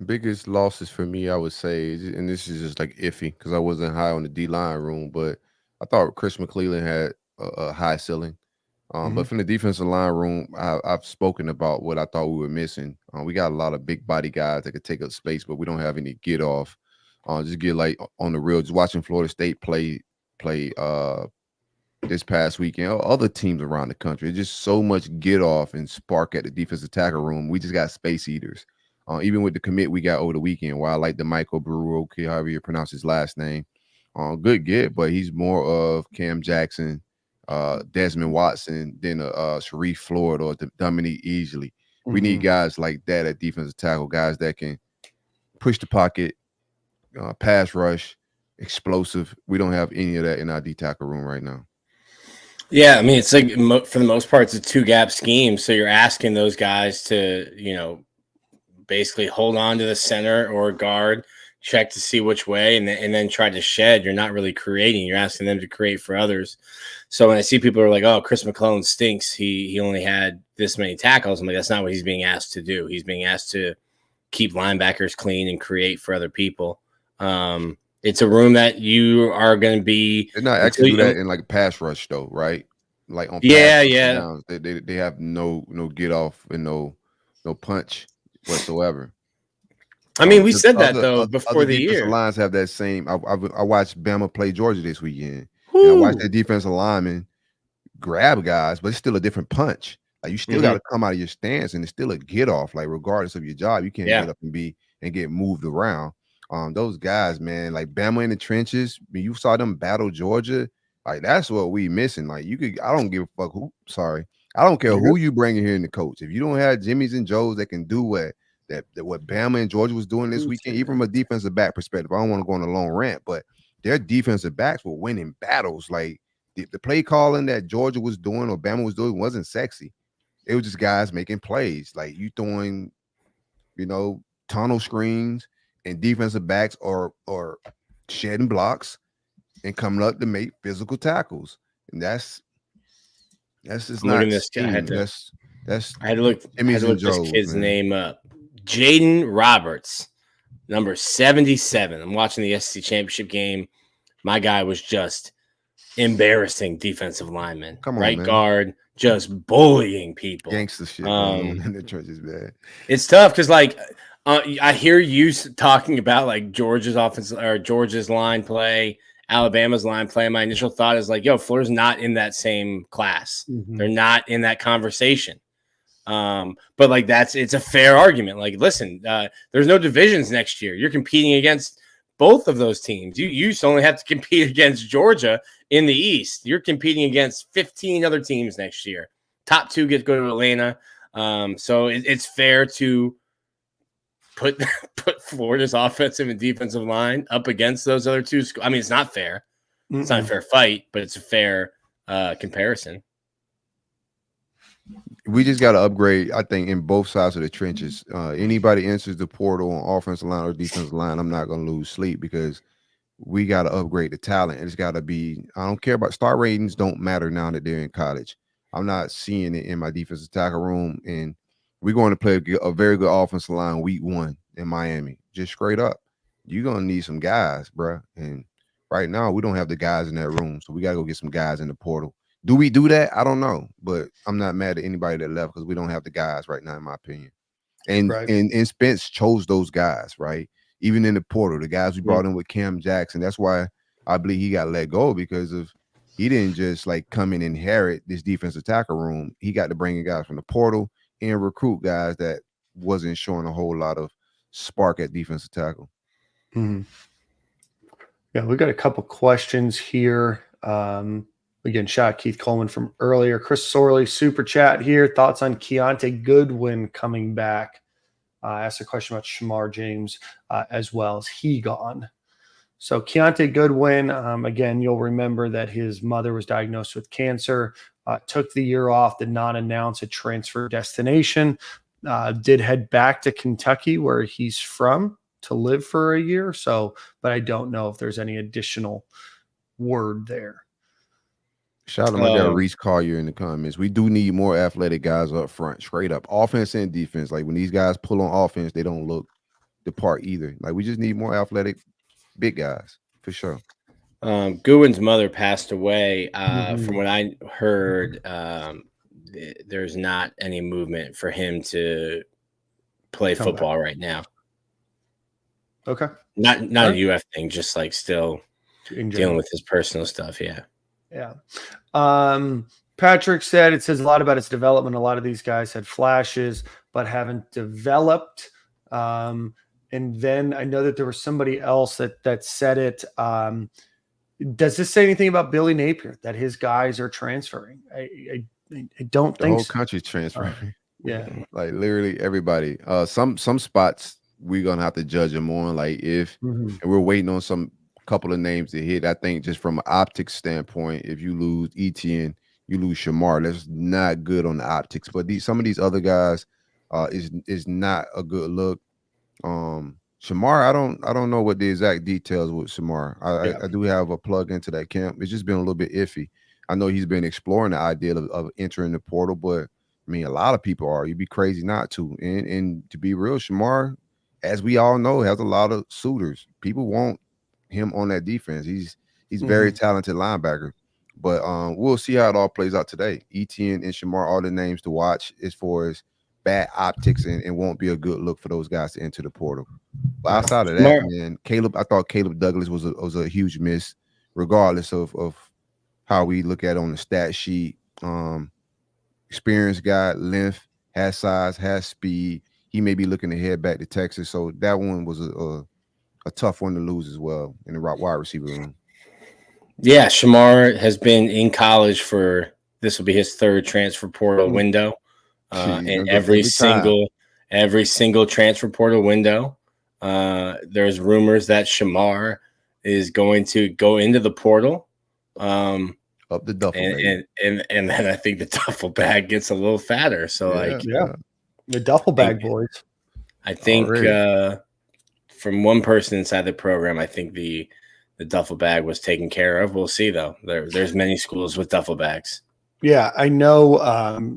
Biggest losses for me, I would say, and this is just like iffy because I wasn't high on the D-line room, but I thought Chris McClellan had a high ceiling. But from the defensive line room, I've spoken about what I thought we were missing. We got a lot of big body guys that could take up space, but we don't have any get off. Just get like on the real. Just watching Florida State play this past weekend, other teams around the country. It's just so much get off and spark at the defensive tackle room. We just got space eaters. Even with the commit we got over the weekend, while I like the Michael Brewer, okay, however you pronounce his last name, good get, but he's more of Cam Jackson, Desmond Watson than Sharif Floyd or Dominique Easley. We need guys like that at defensive tackle, guys that can push the pocket, pass rush, explosive. We don't have any of that in our D tackle room right now. Yeah, I mean, it's like for the most part, it's a two-gap scheme. So you're asking those guys to, basically hold on to the center or guard, check to see which way, and then try to shed. You're not really creating. You're asking them to create for others. So when I see people are like, "Oh, Chris McClellan stinks. He only had this many tackles," I'm like, that's not what he's being asked to do. He's being asked to keep linebackers clean and create for other people. It's a room that you are going to be. They're not actually do that in like pass rush though, right? Like on downs, they have no get off and no punch whatsoever. I mean, we said that though before the year. Lines have that same. I watched Bama play Georgia this weekend. And I watched that defensive lineman grab guys, but it's still a different punch. Like you still got to come out of your stance, and it's still a get off. Like regardless of your job, you can't get up and get moved around. Those guys, man, like Bama in the trenches. When you saw them battle Georgia, like that's what we missing. Like I don't give a fuck who. Sorry, I don't care who you bring in here in the coach. If you don't have Jimmys and Joes that can do what Bama and Georgia was doing this weekend, even from a defensive back perspective, I don't want to go on a long rant, but their defensive backs were winning battles. Like the play calling that Georgia was doing or Bama was doing wasn't sexy. It was just guys making plays. Like you throwing, tunnel screens and defensive backs or shedding blocks and coming up to make physical tackles. And that's just not this guy. I had to look Joes, this kid's name up. Jaden Roberts, number 77. I'm watching the SEC championship game. My guy was just embarrassing defensive lineman. Come on, right man. Guard, just bullying people. Gangster shit going on in the trenches, man. It's tough because, I hear you talking about like Georgia's offense or Georgia's line play, Alabama's line play. My initial thought is like, Florida's not in that same class. They're not in that conversation. But like it's a fair argument. Like, listen, there's no divisions next year. You're competing against both of those teams. You used to only have to compete against Georgia in the East. You're competing against 15 other teams next year. Top two go to Atlanta. So it's fair to put Florida's offensive and defensive line up against those other two. I mean, it's not fair. It's not a fair fight, but it's a fair comparison. We just got to upgrade, I think, in both sides of the trenches. Anybody enters the portal on offensive line or defensive line, I'm not going to lose sleep because we got to upgrade the talent. It's got to be – I don't care about – star ratings don't matter now that they're in college. I'm not seeing it in my defensive tackle room, and we're going to play a very good offensive line week 1 in Miami. Just straight up. You're going to need some guys, bro. And right now, we don't have the guys in that room, so we got to go get some guys in the portal. Do we do that? I don't know, but I'm not mad at anybody that left because we don't have the guys right now, in my opinion. And Right. and Spence chose those guys, right? Even in the portal, the guys we brought in with Cam Jackson. That's why I believe he got let go, because of he didn't just like come and inherit this defensive tackle room. He got to bring in guys from the portal and recruit guys that wasn't showing a whole lot of spark at defensive tackle. Mhm. Yeah, we got a couple questions here. Again, shout out Keith Coleman from earlier. Chris Sorley, super chat here. Thoughts on Keontae Goodwin coming back? Asked a question about Shamar James as well. Is he gone? So Keontae Goodwin, again, you'll remember that his mother was diagnosed with cancer, took the year off, did not announce a transfer destination, did head back to Kentucky where he's from to live for a year. So, but I don't know if there's any additional word there. Shout out, my guy Reese Collier in the comments. We do need more athletic guys up front, straight up, offense and defense. Like when these guys pull on offense, they don't look the part either. Like we just need more athletic, big guys for sure. Goodwin's mother passed away. From what I heard, there's not any movement for him to play football right now. Okay. Not a UF thing, just like still dealing with his personal stuff. Yeah. Yeah. Patrick said it says a lot about his development. A lot of these guys had flashes, but haven't developed. And then I know that there was somebody else that said it. Does this say anything about Billy Napier, that his guys are transferring? I don't think the whole so. country's transferring. Yeah. Like literally everybody. Some spots we're gonna have to judge them on. Like if and we're waiting on some couple of names to hit. I think just from an optics standpoint, if you lose Etienne, you lose Shamar. That's not good on the optics. But some of these other guys is not a good look. Shamar, I don't know what the exact details with Shamar. I do have a plug into that camp. It's just been a little bit iffy. I know he's been exploring the idea of entering the portal, but I mean a lot of people are. You'd be crazy not to. And to be real, Shamar, as we all know, has a lot of suitors. People want him on that defense. He's very talented linebacker, but we'll see how it all plays out today. Etienne and Shamar are the names to watch as far as bad optics, and won't be a good look for those guys to enter the portal. But outside of that, man, I thought Caleb Douglas was a huge miss, regardless of how we look at it on the stat sheet. Experienced guy, length, has size, has speed. He may be looking to head back to Texas, so that one was a tough one to lose as well in the wide receiver room. Yeah, Shamar has been in college this will be his third transfer portal window. And every single transfer portal window, there's rumors that Shamar is going to go into the portal. Up the duffel bag. And then I think the duffel bag gets a little fatter. So the duffel bag boys. I think from one person inside the program, I think the duffel bag was taken care of. We'll see though. There's many schools with duffel bags. Yeah, I know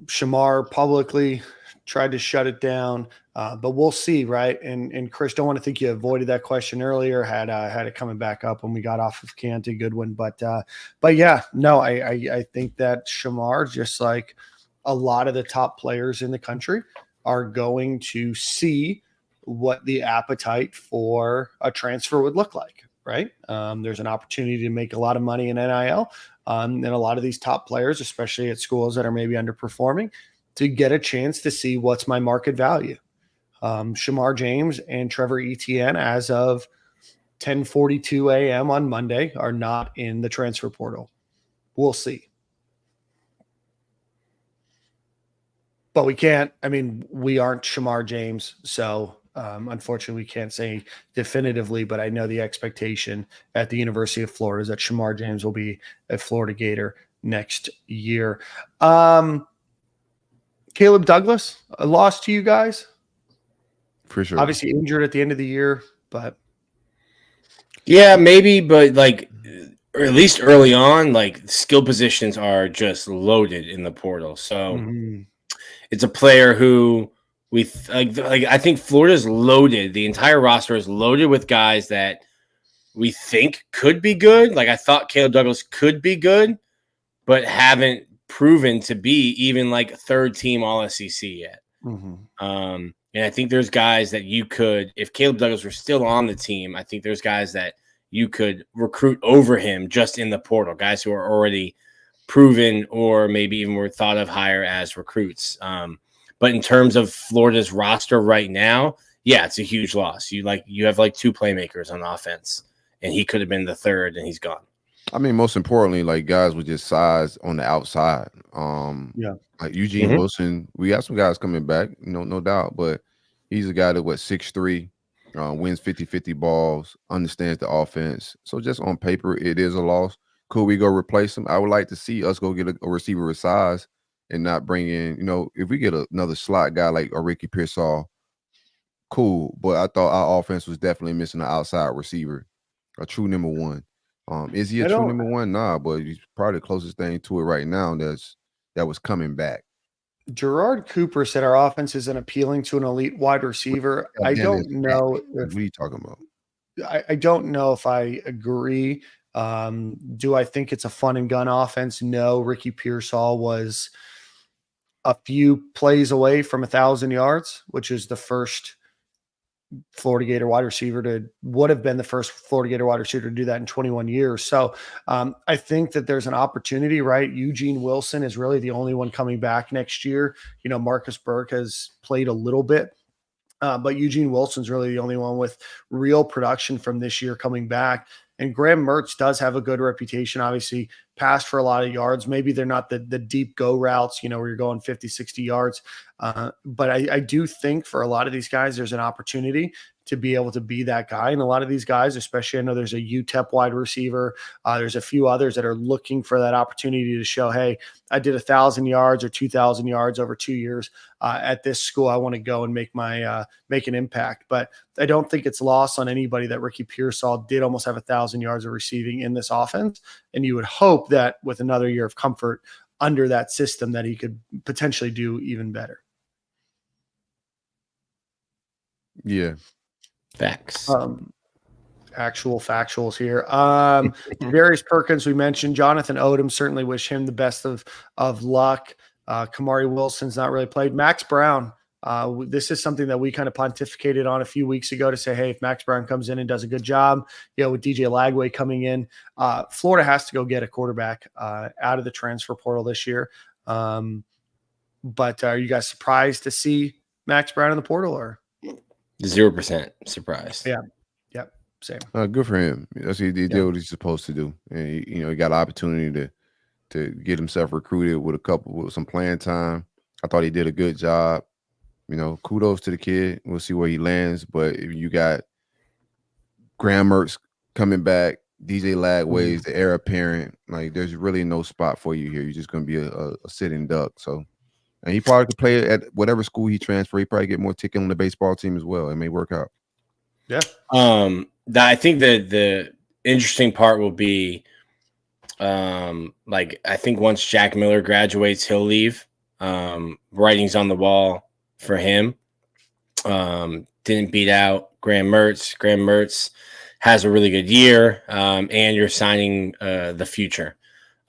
Shamar publicly tried to shut it down, but we'll see, right? And Chris, don't want to think you avoided that question earlier. Had it coming back up when we got off of Keontae Goodwin, but yeah, no, I think that Shamar, just like a lot of the top players in the country, are going to see what the appetite for a transfer would look like, right? There's an opportunity to make a lot of money in NIL. And a lot of these top players, especially at schools that are maybe underperforming, to get a chance to see what's my market value. Shamar James and Trevor Etienne, as of 10:42 a.m. on Monday, are not in the transfer portal. We'll see. But we can't, we aren't Shamar James, so unfortunately we can't say definitively, but I know the expectation at the University of Florida is that Shamar James will be a Florida Gator next year. Caleb Douglas, a loss to you guys? For sure. Obviously injured at the end of the year, but. Yeah, maybe, but or at least early on, skill positions are just loaded in the portal. So it's a player who I think Florida's loaded. The entire roster is loaded with guys that we think could be good. I thought Caleb Douglas could be good, but haven't proven to be even like third team all SEC yet. And I think there's guys that you could, if Caleb Douglas were still on the team, I think there's guys that you could recruit over him just in the portal, guys who are already proven or maybe even were thought of higher as recruits. But in terms of Florida's roster right now, yeah, it's a huge loss. You have like two playmakers on offense, and he could have been the third, and he's gone. I mean, most importantly, like guys with just size on the outside. Like Eugene Wilson, we got some guys coming back, no doubt, but he's a guy that 6'3", wins 50-50 balls, understands the offense. So just on paper, it is a loss. Could we go replace him? I would like to see us go get a receiver with size and not bring in, if we get another slot guy like a Ricky Pearsall, cool. But I thought our offense was definitely missing an outside receiver, a true number one. Is he a true number one? Nah, but he's probably the closest thing to it right now that was coming back. Gerard Cooper said our offense isn't appealing to an elite wide receiver. I don't know. What are you talking about? I don't know if I agree. Do I think it's a fun and gun offense? No. Ricky Pearsall was a few plays away from 1,000 yards, which is the first Florida Gator wide receiver would have been the first Florida Gator wide receiver to do that in 21 years. So I think that there's an opportunity, right? Eugene Wilson is really the only one coming back next year. Marcus Burke has played a little bit, but Eugene Wilson's really the only one with real production from this year coming back. And Graham Mertz does have a good reputation, obviously passed for a lot of yards. Maybe they're not the deep go routes, where you're going 50, 60 yards. But I do think for a lot of these guys, there's an opportunity to be able to be that guy. And a lot of these guys, especially I know there's a UTEP wide receiver. There's a few others that are looking for that opportunity to show, hey, I did 1,000 yards or 2,000 yards over 2 years at this school. I want to go and make an impact. But I don't think it's lost on anybody that Ricky Pearsall did almost have 1,000 yards of receiving in this offense. And you would hope that with another year of comfort under that system that he could potentially do even better. Yeah. Facts. Actual factuals here. Darius Perkins, we mentioned. Jonathan Odom, certainly wish him the best of luck. Kamari Wilson's not really played. Max Brown, this is something that we kind of pontificated on a few weeks ago to say, hey, if Max Brown comes in and does a good job, with DJ Lagway coming in, Florida has to go get a quarterback out of the transfer portal this year. But are you guys surprised to see Max Brown in the portal, or 0% surprised? Yeah. Yep. Same. Good for him. He did what he's supposed to do, and he got an opportunity to get himself recruited with some playing time. I thought he did a good job. Kudos to the kid. We'll see where he lands. But if you got Graham Mertz coming back, DJ Lagway's the heir apparent, like there's really no spot for you here. You're just going to be a sitting duck. So. And he probably could play at whatever school he transferred. He probably get more ticket on the baseball team as well. It may work out. Yeah. I think the interesting part will be, I think once Jack Miller graduates, he'll leave. Writing's on the wall for him. Didn't beat out Graham Mertz. Graham Mertz has a really good year, and you're signing the future.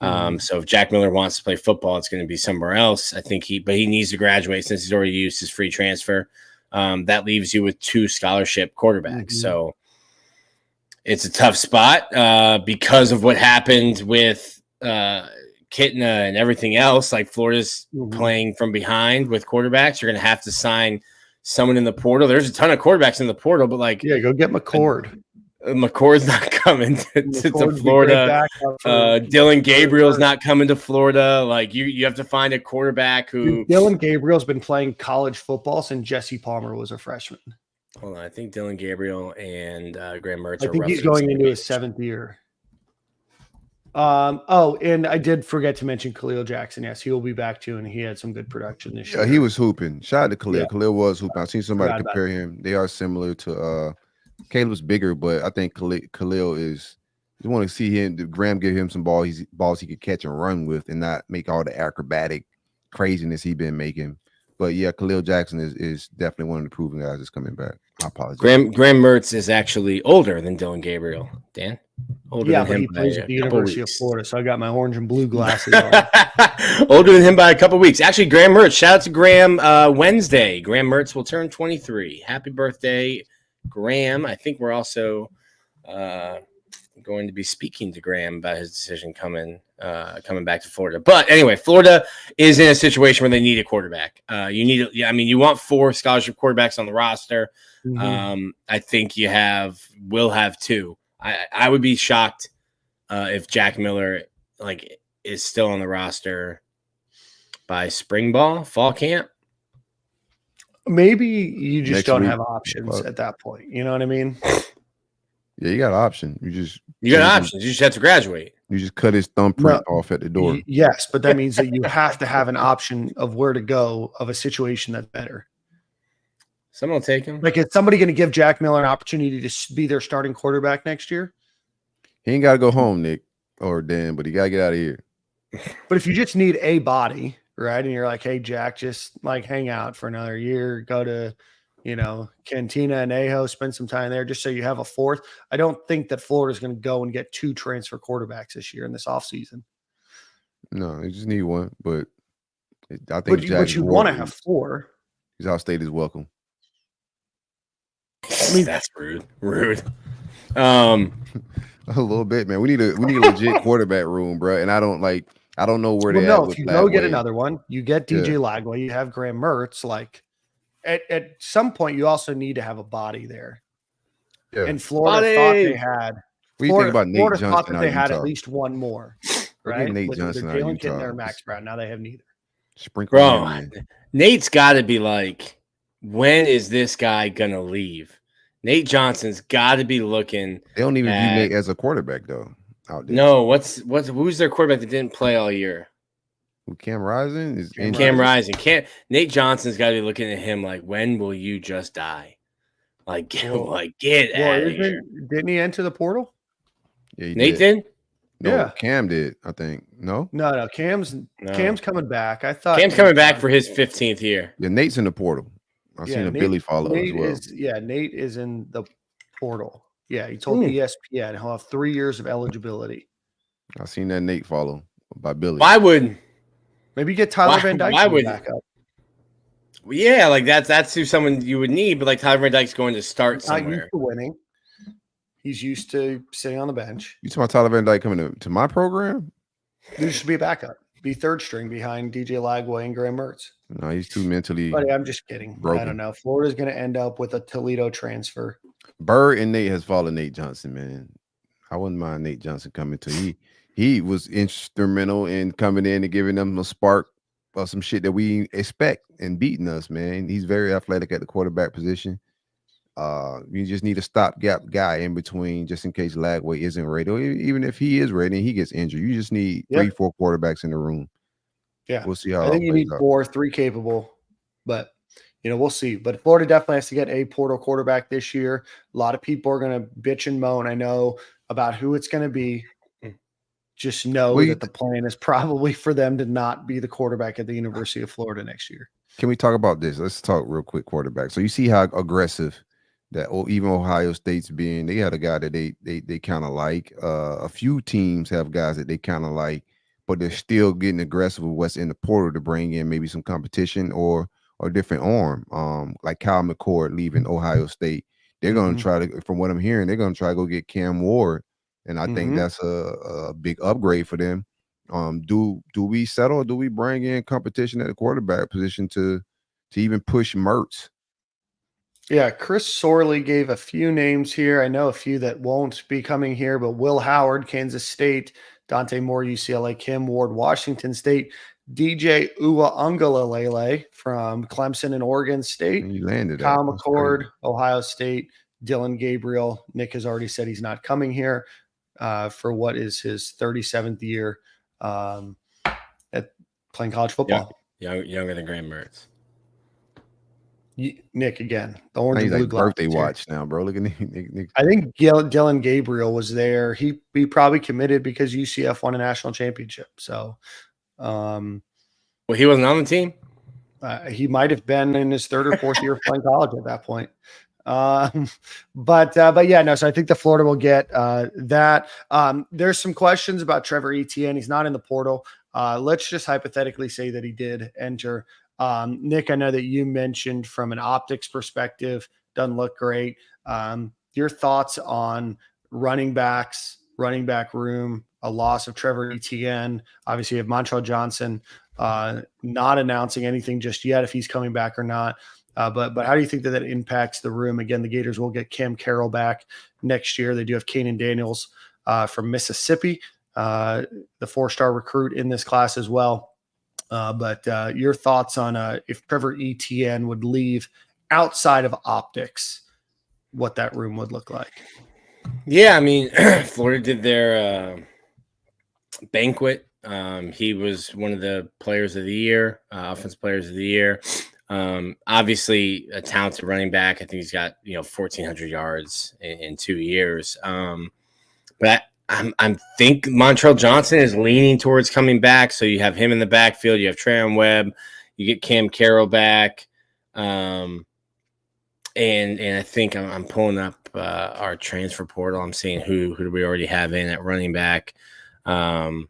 So if Jack Miller wants to play football, it's going to be somewhere else. I think he needs to graduate since he's already used his free transfer. That leaves you with 2 scholarship quarterbacks. So it's a tough spot because of what happened with Kitna and everything else. Like Florida's playing from behind with quarterbacks. You're going to have to sign someone in the portal. There's a ton of quarterbacks in the portal, but go get McCord. McCord's not coming to Florida. Dylan Gabriel's not coming to Florida. Like you have to find a quarterback who. Dylan Gabriel's been playing college football since Jesse Palmer was a freshman. Hold on, I think Dylan Gabriel and Graham Mertz. I think he's going into his 7th year. And I did forget to mention Khalil Jackson. Yes, he will be back too, and he had some good production this year. Yeah, he was hooping. Shout out to Khalil. Yeah. Khalil was hooping. I've seen somebody compare him. They are similar to Caleb's bigger, but I think Khalil is. You want to see him. Graham give him some balls he could catch and run with, and not make all the acrobatic craziness he's been making. But yeah, Khalil Jackson is definitely one of the proven guys that's coming back. I apologize. Graham Mertz is actually older than Dylan Gabriel. Dan, Older Yeah, than but him he plays by at the a couple University of weeks. Florida, so I got my orange and blue glasses on. Older than him by a couple weeks. Actually, Graham Mertz. Shout out to Graham. Wednesday, Graham Mertz will turn 23. Happy birthday, Graham. I think we're also going to be speaking to Graham about his decision coming back to Florida. But anyway, Florida is in a situation where they need a quarterback. You want 4 scholarship quarterbacks on the roster. Mhm. I think will have 2. I would be shocked if Jack Miller is still on the roster by fall camp. Maybe you just Next don't week. have options Fuck. at that point. You know what I mean? Yeah, you got an option. You got options. You just have to graduate. You just cut his thumbprint off at the door. Yes, but that means that you have to have an option of where to go of a situation that's better. Someone will take him. Like, is somebody going to give Jack Miller an opportunity to be their starting quarterback next year? He ain't got to go home, Nick or Dan, but he got to get out of here. But if you just need a body, right, and you're like, hey, Jack, just hang out for another year, go to, Cantina and Ajo, spend some time there just so you have a 4th. I don't think that Florida's going to go and get 2 transfer quarterbacks this year in this offseason. No, you just need one, but I think But you want to have 4. His State is welcome. I mean, that's rude. A little bit, man. We need a legit quarterback room, bro. And I don't know where they at. If you go get another one, you get DJ Lagway, you have Graham Mertz. At some point, you also need to have a body there. Yeah. And Florida thought they had. What do you think about Nate Florida Johnson? Thought that they had at least one more. Right? Nate Johnson out of Jalen Kitna Utah. or Max Brown. Now they have neither. Sprinkle him in. Nate's got to be like, when is this guy gonna leave? Nate Johnson's got to be looking. They don't even view Nate as a quarterback though. Out there. No, who's their quarterback that didn't play all year? Cam Rising is Cam Rising. Nate Johnson's got to be looking at him like, when will you just die? Get out of here. Didn't he enter the portal? Yeah, Nate did. No, yeah, Cam did. I think no. Cam's coming back. I thought Cam's coming back for his 15th year. Yeah, Nate's in the portal. I've seen a Billy follow as well. Nate is in the portal. Yeah, he told ESPN he'll have 3 years of eligibility. I've seen that Nate follow by Billy. Why would maybe get Tyler Van Dyke back up? Yeah, that's who someone you would need, but Tyler Van Dyke's going to start somewhere. Not used to winning. He's used to sitting on the bench. You talking about Tyler Van Dyke coming to my program? He should be a backup. Be third string behind DJ Lagway and Graham Mertz. No, he's too mentally. Buddy, I'm just kidding. Broken. I don't know. Florida's going to end up with a Toledo transfer. Bird and Nate has followed Nate Johnson, man. I wouldn't mind Nate Johnson coming to. He was instrumental in coming in and giving them a spark of some shit that we expect and beating us, man. He's very athletic at the quarterback position. You just need a stopgap guy in between just in case Lagway isn't ready. Or even if he is ready and he gets injured, you just need 3-4 quarterbacks in the room. Yeah. We'll see how I think you need 4, 3 capable, but we'll see. But Florida definitely has to get a portal quarterback this year. A lot of people are going to bitch and moan, I know, about who it's going to be. Just know that the plan is probably for them to not be the quarterback at the University of Florida next year. Can we talk about this? Let's talk real quick quarterback. So you see how aggressive that even Ohio State's being. They had a guy that they kind of like. A few teams have guys that they kind of like, but they're still getting aggressive with what's in the portal to bring in maybe some competition or different arm. Like Kyle McCord leaving Ohio State. They're going to try to, from what I'm hearing, they're going to try to go get Cam Ward. And I think that's a big upgrade for them. Do we settle or do we bring in competition at the quarterback position to even push Mertz? Yeah, Chris Sorley gave a few names here. I know a few that won't be coming here, but Will Howard, Kansas State, Dante Moore, UCLA, Kim Ward, Washington State, DJ Uiagalelei from Clemson and Oregon State, and you landed Kyle McCord, Ohio State, Dylan Gabriel. Nick has already said he's not coming here for what is his 37th year at playing college football. Younger than Graham Mertz. Nick again, the orange and blue birthday watch now, bro. Look at Nick. I think Dylan Gabriel was there. He probably committed because UCF won a national championship. So, well, he wasn't on the team. He might have been in his 3rd or 4th year of playing college at that point. But yeah, no. So I think the Florida will get that. There's some questions about Trevor Etienne. He's not in the portal. Let's just hypothetically say that he did enter. Nick, I know that you mentioned from an optics perspective, doesn't look great. Your thoughts on running back room, a loss of Trevor Etienne. Obviously, you have Montrell Johnson not announcing anything just yet if he's coming back or not. But how do you think that impacts the room? Again, the Gators will get Cam Carroll back next year. They do have Kanan Daniels from Mississippi, the 4-star recruit in this class as well. But your thoughts on if Trevor Etienne would leave outside of optics, what that room would look like? Yeah, I mean, Florida did their banquet. He was one of the players of the year, offensive players of the year. Obviously a talented running back. I think he's got 1,400 yards in 2 years. But I think Montrell Johnson is leaning towards coming back. So you have him in the backfield. You have Trayon Webb. You get Cam Carroll back. And I think I'm pulling up our transfer portal. I'm seeing who do we already have in at running back. Not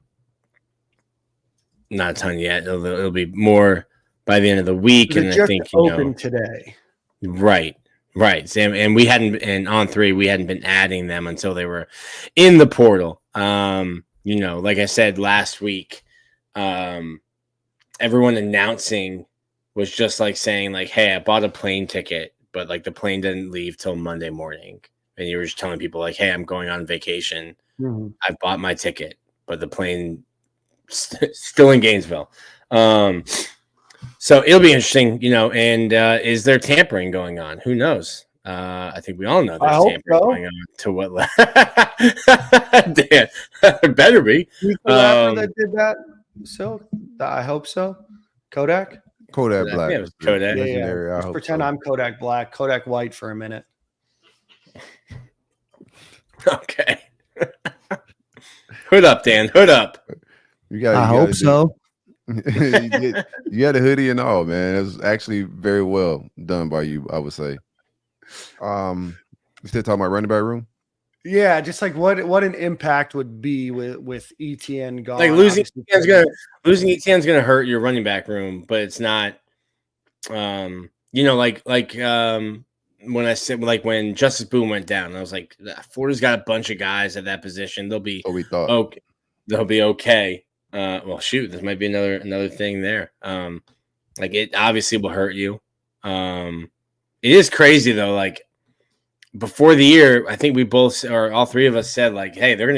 a ton yet. It'll be more by the end of the week. And I think open today. Right. And we hadn't, and on 3, we hadn't been adding them until they were in the portal. Like I said last week, everyone announcing was just like saying like, hey, I bought a plane ticket, but like the plane didn't leave till Monday morning. And you were just telling people like, hey, I'm going on vacation. Mm-hmm. I bought my ticket, but the plane still in Gainesville. So it'll be interesting, and is there tampering going on? Who knows? I think we all know there's tampering going on. To what level? Dan, better be. That did that. So I hope so. Kodak Black. Yeah, it was Kodak. Yeah. Just pretend I'm Kodak Black, Kodak White for a minute. Okay. Hood up, Dan. Hood up. I hope so. You had a hoodie and all, man. It was actually very well done by you, I would say. You still talking about running back room? Yeah, just like what an impact would be with Etienne gone. Like losing Etienne's gonna hurt your running back room, but it's not. When I said when Justice Boone went down, I was like, Florida's got a bunch of guys at that position. They'll be okay. They'll be okay. Well, shoot, this might be another thing there. Like it obviously will hurt you. It is crazy though. Like before the year, I think we both or all 3 of us said like, hey, they're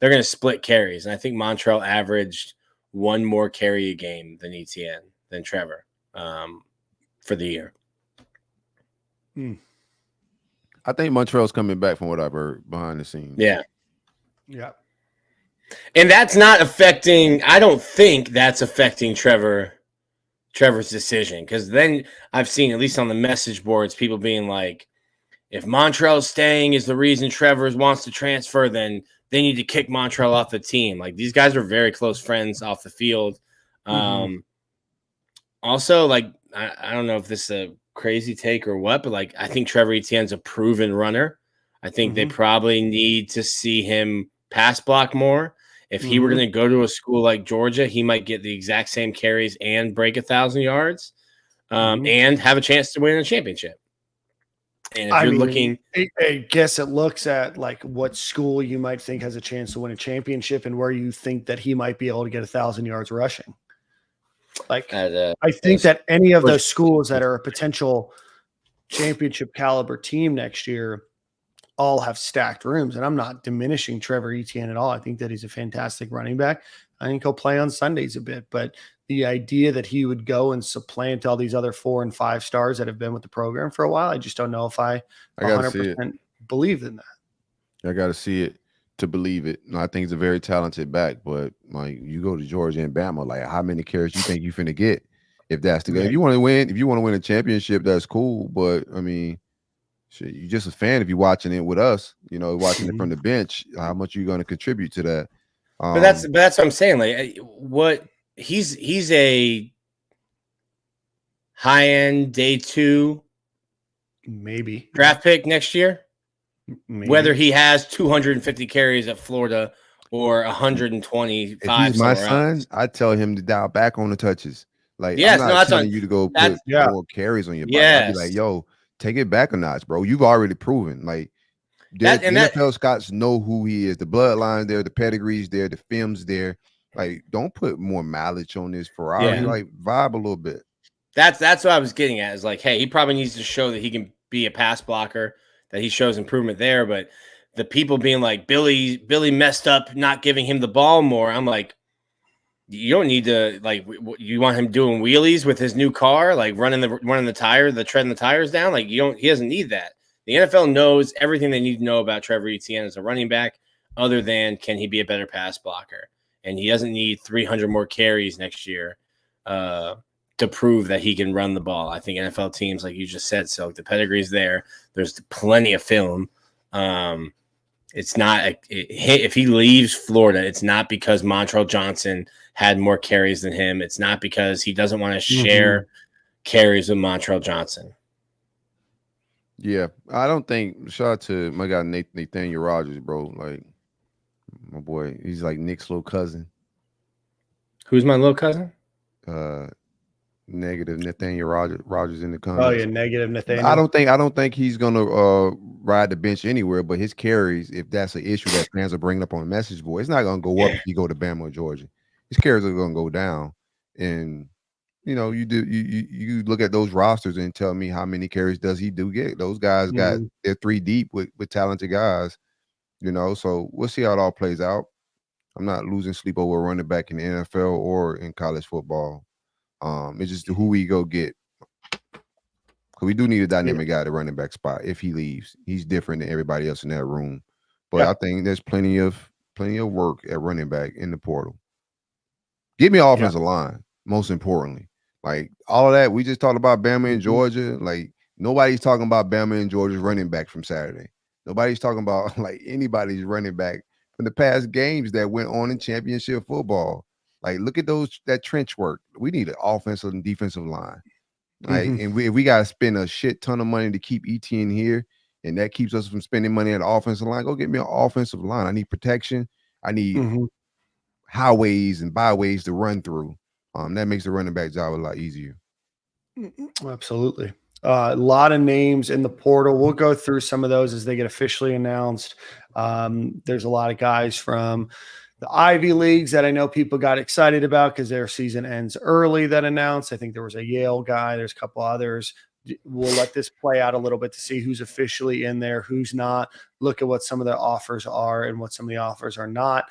gonna split carries, and I think Montrell averaged 1 more carry a game than Etienne than Trevor for the year. I think Montrell's coming back from what I've heard behind the scenes. Yeah. And that's not affecting. I don't think that's affecting Trevor's decision, because then I've seen, at least on the message boards, people being like, if Montrell's staying is the reason Trevor wants to transfer, then they need to kick Montrell off the team. Like these guys are very close friends off the field. Also, like I don't know if this is a crazy take or what, but like I think Trevor Etienne's a proven runner. I think they probably need to see him pass block more. If he were going to go to a school like Georgia, he might get the exact same carries and break 1,000 yards and have a chance to win a championship. And if you're looking, I guess it looks at like what school you might think has a chance to win a championship and where you think that he might be able to get 1,000 yards rushing. Like I think that any of those schools that are a potential championship caliber team next year all have stacked rooms. And I'm not diminishing Trevor Etienne at all. I think that he's a fantastic running back. I think he'll play on Sundays a bit, but the idea that he would go and supplant all these other 4 and 5 stars that have been with the program for a while, I just don't know if I 100% believe in that. I got to see it to believe it. No, I think he's a very talented back, but like you go to Georgia and Bama, like how many carries you think you're finna get if that's the game? If you want to win a championship, that's cool. But I mean, shit, you're just a fan if you're watching it with us, watching it from the bench. How much are you going to contribute to that? But that's what I'm saying. Like what he's a high end day 2 Maybe Draft pick next year. Maybe. Whether he has 250 carries at Florida or 125 If he's my somewhere son, else. I tell him to dial back on the touches. Like, Yes, I'm no, not that's telling on- you to go that's- put yeah. more carries on your body. I'll be like, Yes. yo, take it back a notch, bro. You've already proven. Like, the NFL scouts know who he is. The bloodline's there, the pedigree's there, the film's there. Like, don't put more mileage on this Ferrari. Yeah. Like, vibe a little bit. That's what I was getting at. Is like, hey, he probably needs to show that he can be a pass blocker, that he shows improvement there. But the people being like, Billy messed up not giving him the ball more. I'm like, you don't need to, like, you want him doing wheelies with his new car, like treading the tires down. Like, he doesn't need that. The NFL knows everything they need to know about Trevor Etienne as a running back, other than can he be a better pass blocker? And he doesn't need 300 more carries next year to prove that he can run the ball. I think NFL teams, like you just said, so the pedigree's there. There's plenty of film. It's not if he leaves Florida, it's not because Montrell Johnson had more carries than him. It's not because he doesn't want to share carries with Montrell Johnson. Yeah, I don't think. Shout out to my guy Nathaniel Rogers, bro. Like, my boy, he's like Nick's little cousin. Who's my little cousin? Negative Nathaniel Rogers in the comments. Oh yeah, negative Nathaniel. I don't think he's gonna ride the bench anywhere, but his carries, if that's an issue that fans are bringing up on the message board, it's not gonna go up if you go to Bama or Georgia. His carries are gonna go down. And you look at those rosters and tell me how many carries does he get. Those guys they're 3 deep with talented guys, so we'll see how it all plays out. I'm not losing sleep over a running back in the NFL or in college football. It's just who we go get. Because we do need a dynamic guy at the running back spot. If he leaves, he's different than everybody else in that room. But I think there's plenty of work at running back in the portal. Give me an offensive line, most importantly. Like, all of that, we just talked about Bama and Georgia. Like, nobody's talking about Bama and Georgia's running back from Saturday. Nobody's talking about, like, anybody's running back from the past games that went on in championship football. Like, look at that trench work. We need an offensive and defensive line. Like, and we got to spend a shit ton of money to keep ETN here, and that keeps us from spending money on the offensive line. Go get me an offensive line. I need protection. I need highways and byways to run through. That makes the running back job a lot easier. Absolutely. A lot of names in the portal. We'll go through some of those as they get officially announced. There's a lot of guys from the Ivy Leagues that I know people got excited about because their season ends early that announced. I think there was a Yale guy. There's a couple others. We'll let this play out a little bit to see who's officially in there, who's not. Look at what some of the offers are and what some of the offers are not.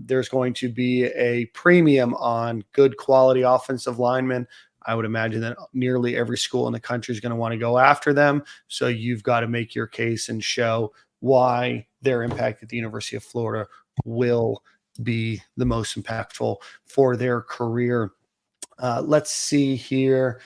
There's going to be a premium on good quality offensive linemen. I would imagine that nearly every school in the country is going to want to go after them. So you've got to make your case and show why their impact at the University of Florida will be the most impactful for their career. Let's see here.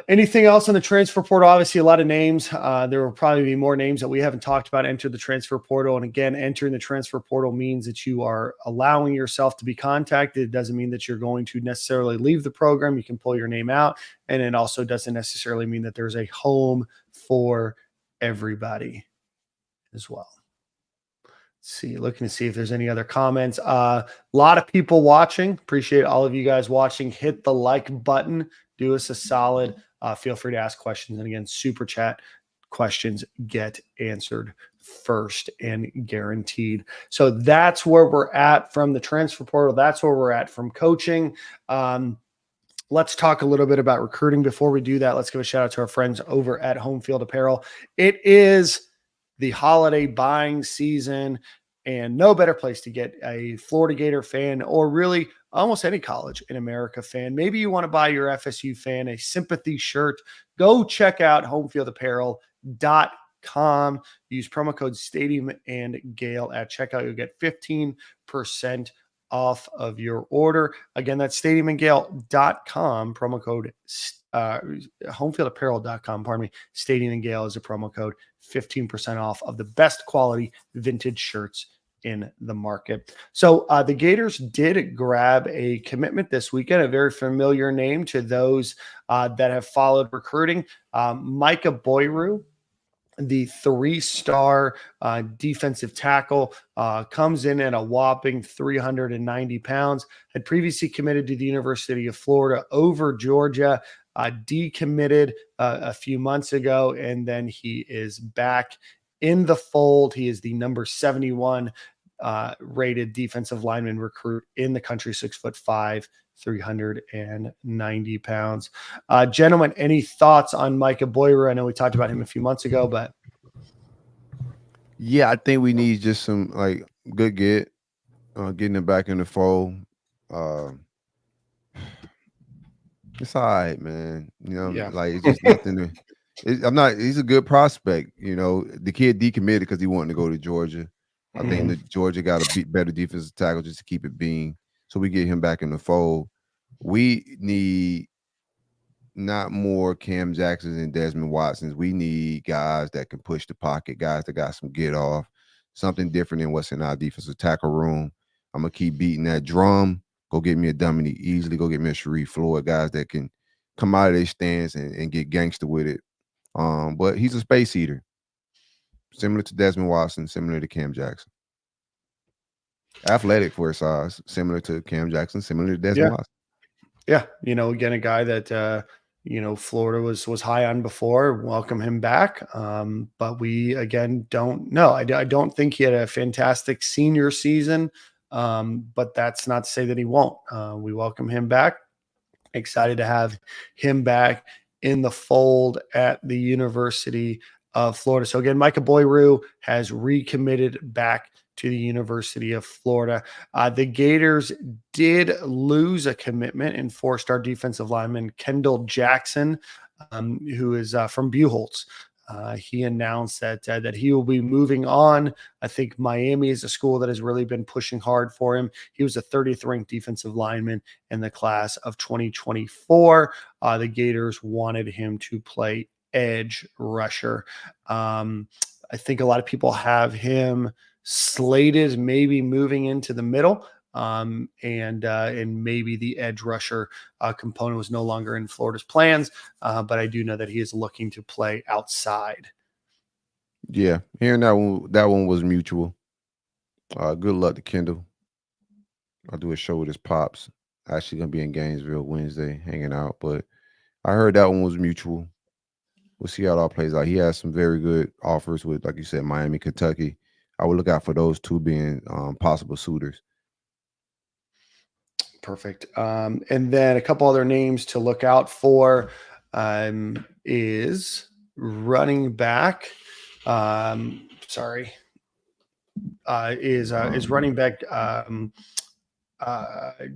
Anything else on the transfer portal? Obviously, a lot of names. There will probably be more names that we haven't talked about enter the transfer portal. And again, entering the transfer portal means that you are allowing yourself to be contacted. It doesn't mean that you're going to necessarily leave the program. You can pull your name out. And it also doesn't necessarily mean that there's a home for everybody as well. Let's see, looking to see if there's any other comments. A lot of people watching. Appreciate all of you guys watching. Hit the like button. Do us a solid. Feel free to ask questions. And again, super chat questions get answered first and guaranteed. So that's where we're at from the transfer portal. That's where we're at from coaching. Let's talk a little bit about recruiting. Before we do that, let's give a shout out to our friends over at Home Field Apparel. It is the holiday buying season, and no better place to get a Florida Gator fan, or really almost any college in America fan. Maybe you want to buy your FSU fan a sympathy shirt. Go check out homefieldapparel.com. Use promo code Stadium and Gale at checkout. You'll get 15% off of your order. Again, that's stadiumandgale.com. Promo code homefieldapparel.com. Pardon me. Stadium and Gale is a promo code. 15% off of the best quality vintage shirts in the market. So the Gators did grab a commitment this weekend, a very familiar name to those that have followed recruiting. Micah Boyru, the 3-star defensive tackle, comes in at a whopping 390 pounds, had previously committed to the University of Florida over Georgia, decommitted a few months ago, and then he is back in the fold. He is the number 71 rated defensive lineman recruit in the country, 6'5", 390 pounds. Gentlemen, any thoughts on Micah Boyer? I know we talked about him a few months ago, but yeah, I think we need just some like good getting him back in the fold. It's all right, man. You know, yeah. like it's just nothing to. He's a good prospect. You know, the kid decommitted because he wanted to go to Georgia. I think that Georgia got a better defensive tackle just to keep it being. So we get him back in the fold. We need not more Cam Jacksons and Desmond Watsons. We need guys that can push the pocket, guys that got some get off, something different than what's in our defensive tackle room. I'm gonna keep beating that drum. Go get me a Dominique Easley. Go get me a Sharif Floyd. Guys that can come out of their stance and get gangster with it. But he's a space eater, similar to Desmond Watson, similar to Cam Jackson. Athletic for his size, similar to Cam Jackson, similar to Desmond Watson. Yeah, you know, again, a guy that Florida was high on before. Welcome him back, but we again don't know. I don't think he had a fantastic senior season, but that's not to say that he won't. We welcome him back. Excited to have him back in the fold at the University of Florida. So again, Micah Boyru has recommitted back to the University of Florida. The Gators did lose a commitment in 4-star defensive lineman Kendall Jackson, who is from Buchholz. He announced that he will be moving on. I think Miami is a school that has really been pushing hard for him. He was a 30th ranked defensive lineman in the class of 2024. The Gators wanted him to play edge rusher. I think a lot of people have him slated maybe moving into the middle, and maybe the edge rusher component was no longer in Florida's plans, but I do know that he is looking to play outside. Yeah, hearing that one was mutual. Good luck to Kendall. I'll do a show with his pops. Actually gonna be in Gainesville Wednesday, hanging out. But I heard that one was mutual. We'll see how it all plays out. He has some very good offers with, like you said, Miami, Kentucky. I would look out for those two being possible suitors. Perfect. And then a couple other names to look out for is running back. Is running back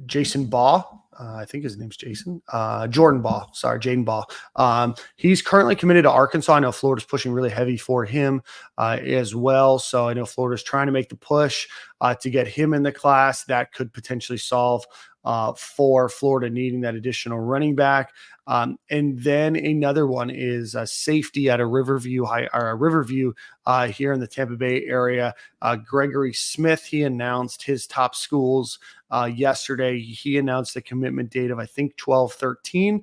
Jason Baugh. I think his name's Jason. Jordan Baugh. Sorry, Jaden Baugh. He's currently committed to Arkansas. I know Florida's pushing really heavy for him as well. So I know Florida's trying to make the push to get him in the class. That could potentially solve for Florida needing that additional running back. And then another one is a safety at a Riverview here in the Tampa Bay area. Gregory Smith, he announced his top schools yesterday. He announced the commitment date of, I think, 12/13.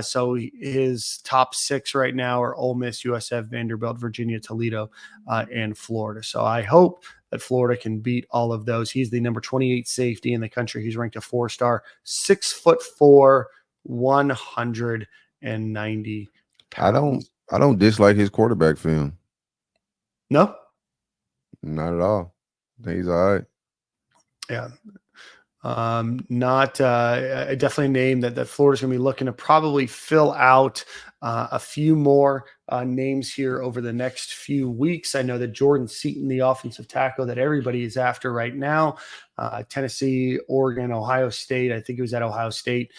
So his top 6 right now are Ole Miss, USF, Vanderbilt, Virginia, Toledo, and Florida. So I hope that Florida can beat all of those. He's the number 28 safety in the country. He's ranked a 4-star, 6'4", 190 pounds. I don't dislike his quarterback film. No? Not at all. I think he's all right. Yeah. Not definitely a name that Florida's going to be looking to probably fill out a few more names here over the next few weeks. I know that Jordan Seaton, the offensive tackle that everybody is after right now, Tennessee, Oregon, Ohio State. I think he was at Ohio State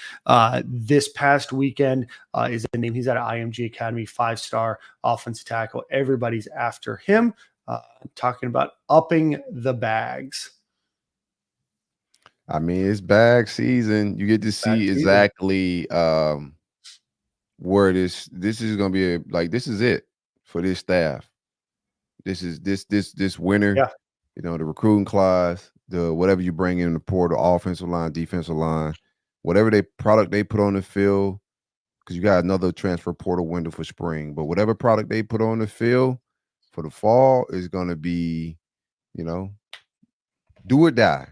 this past weekend is the name. He's at IMG Academy, 5-star offensive tackle. Everybody's after him. Talking about upping the bags. I mean, it's bag season. You get to see exactly where this is going to be this is it for this staff. This winter. Yeah. You know, the recruiting class, the whatever you bring in the portal, offensive line, defensive line, whatever product they put on the field, because you got another transfer portal window for spring. But whatever product they put on the field for the fall is going to be, you know, do or die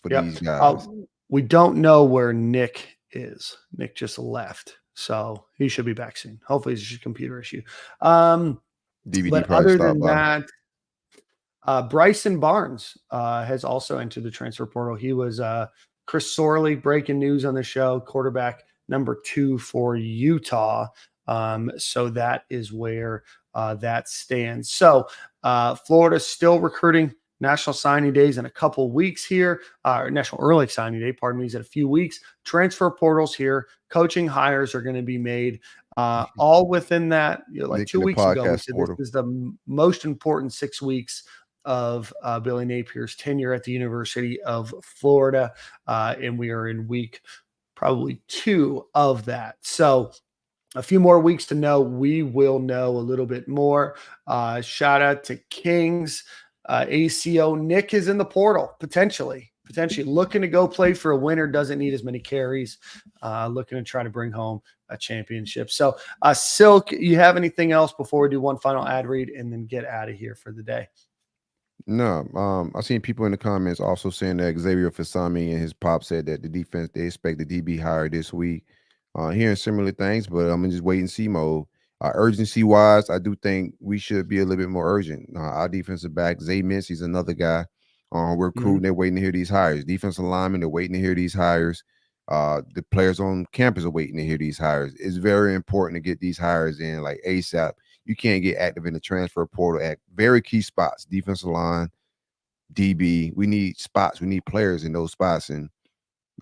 for Yep. these guys. We don't know where Nick is. Nick just left, so he should be back soon. Hopefully, it's just a computer issue. DVD But probably other stopped than by. that, Bryson Barnes has also entered the transfer portal. He was Chris Sorley breaking news on the show, quarterback number 2 for Utah. So that is where that stands. So Florida's still recruiting. National Signing Days in a couple weeks here. National Early Signing Day, pardon me, is in a few weeks. Transfer portals here. Coaching hires are going to be made. All within that, like Nick 2 in the weeks ago, we podcast said portal. this is the most important 6 weeks of Billy Napier's tenure at the University of Florida. And we are in week probably 2 of that. So a few more weeks to know. We will know a little bit more. Shout out to Kings. ACO Nick is in the portal, potentially looking to go play for a winner. Doesn't need as many carries. Looking to try to bring home a championship. So Silk, you have anything else before we do one final ad read and then get out of here for the day? No, I've seen people in the comments also saying that Xavier Fasami and his pop said that the defense, they expect the DB hire this week. Hearing similar things, but I'm just wait and see mode. Urgency wise, I do think we should be a little bit more urgent. Our defensive back, Zay Mintz, he's another guy. We're recruiting, they're waiting to hear these hires. Defensive linemen, they're waiting to hear these hires. The players on campus are waiting to hear these hires. It's very important to get these hires in like ASAP. You can't get active in the transfer portal at very key spots, defensive line, DB. We need spots. We need players in those spots, and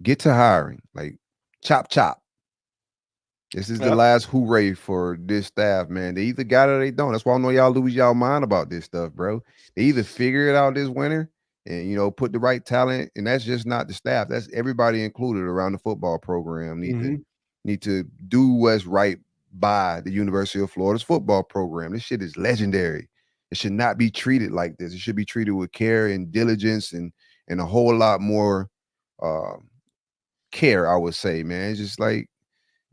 get to hiring. Like chop, chop. This is the last hooray for this staff, man. They either got it or they don't. That's why I know y'all lose y'all mind about this stuff, bro. They either figure it out this winter and, you know, put the right talent, and that's just not the staff. That's everybody included around the football program need to do what's right by the University of Florida's football program. This shit is legendary. It should not be treated like this. It should be treated with care and diligence and a whole lot more care, I would say, man. It's just like,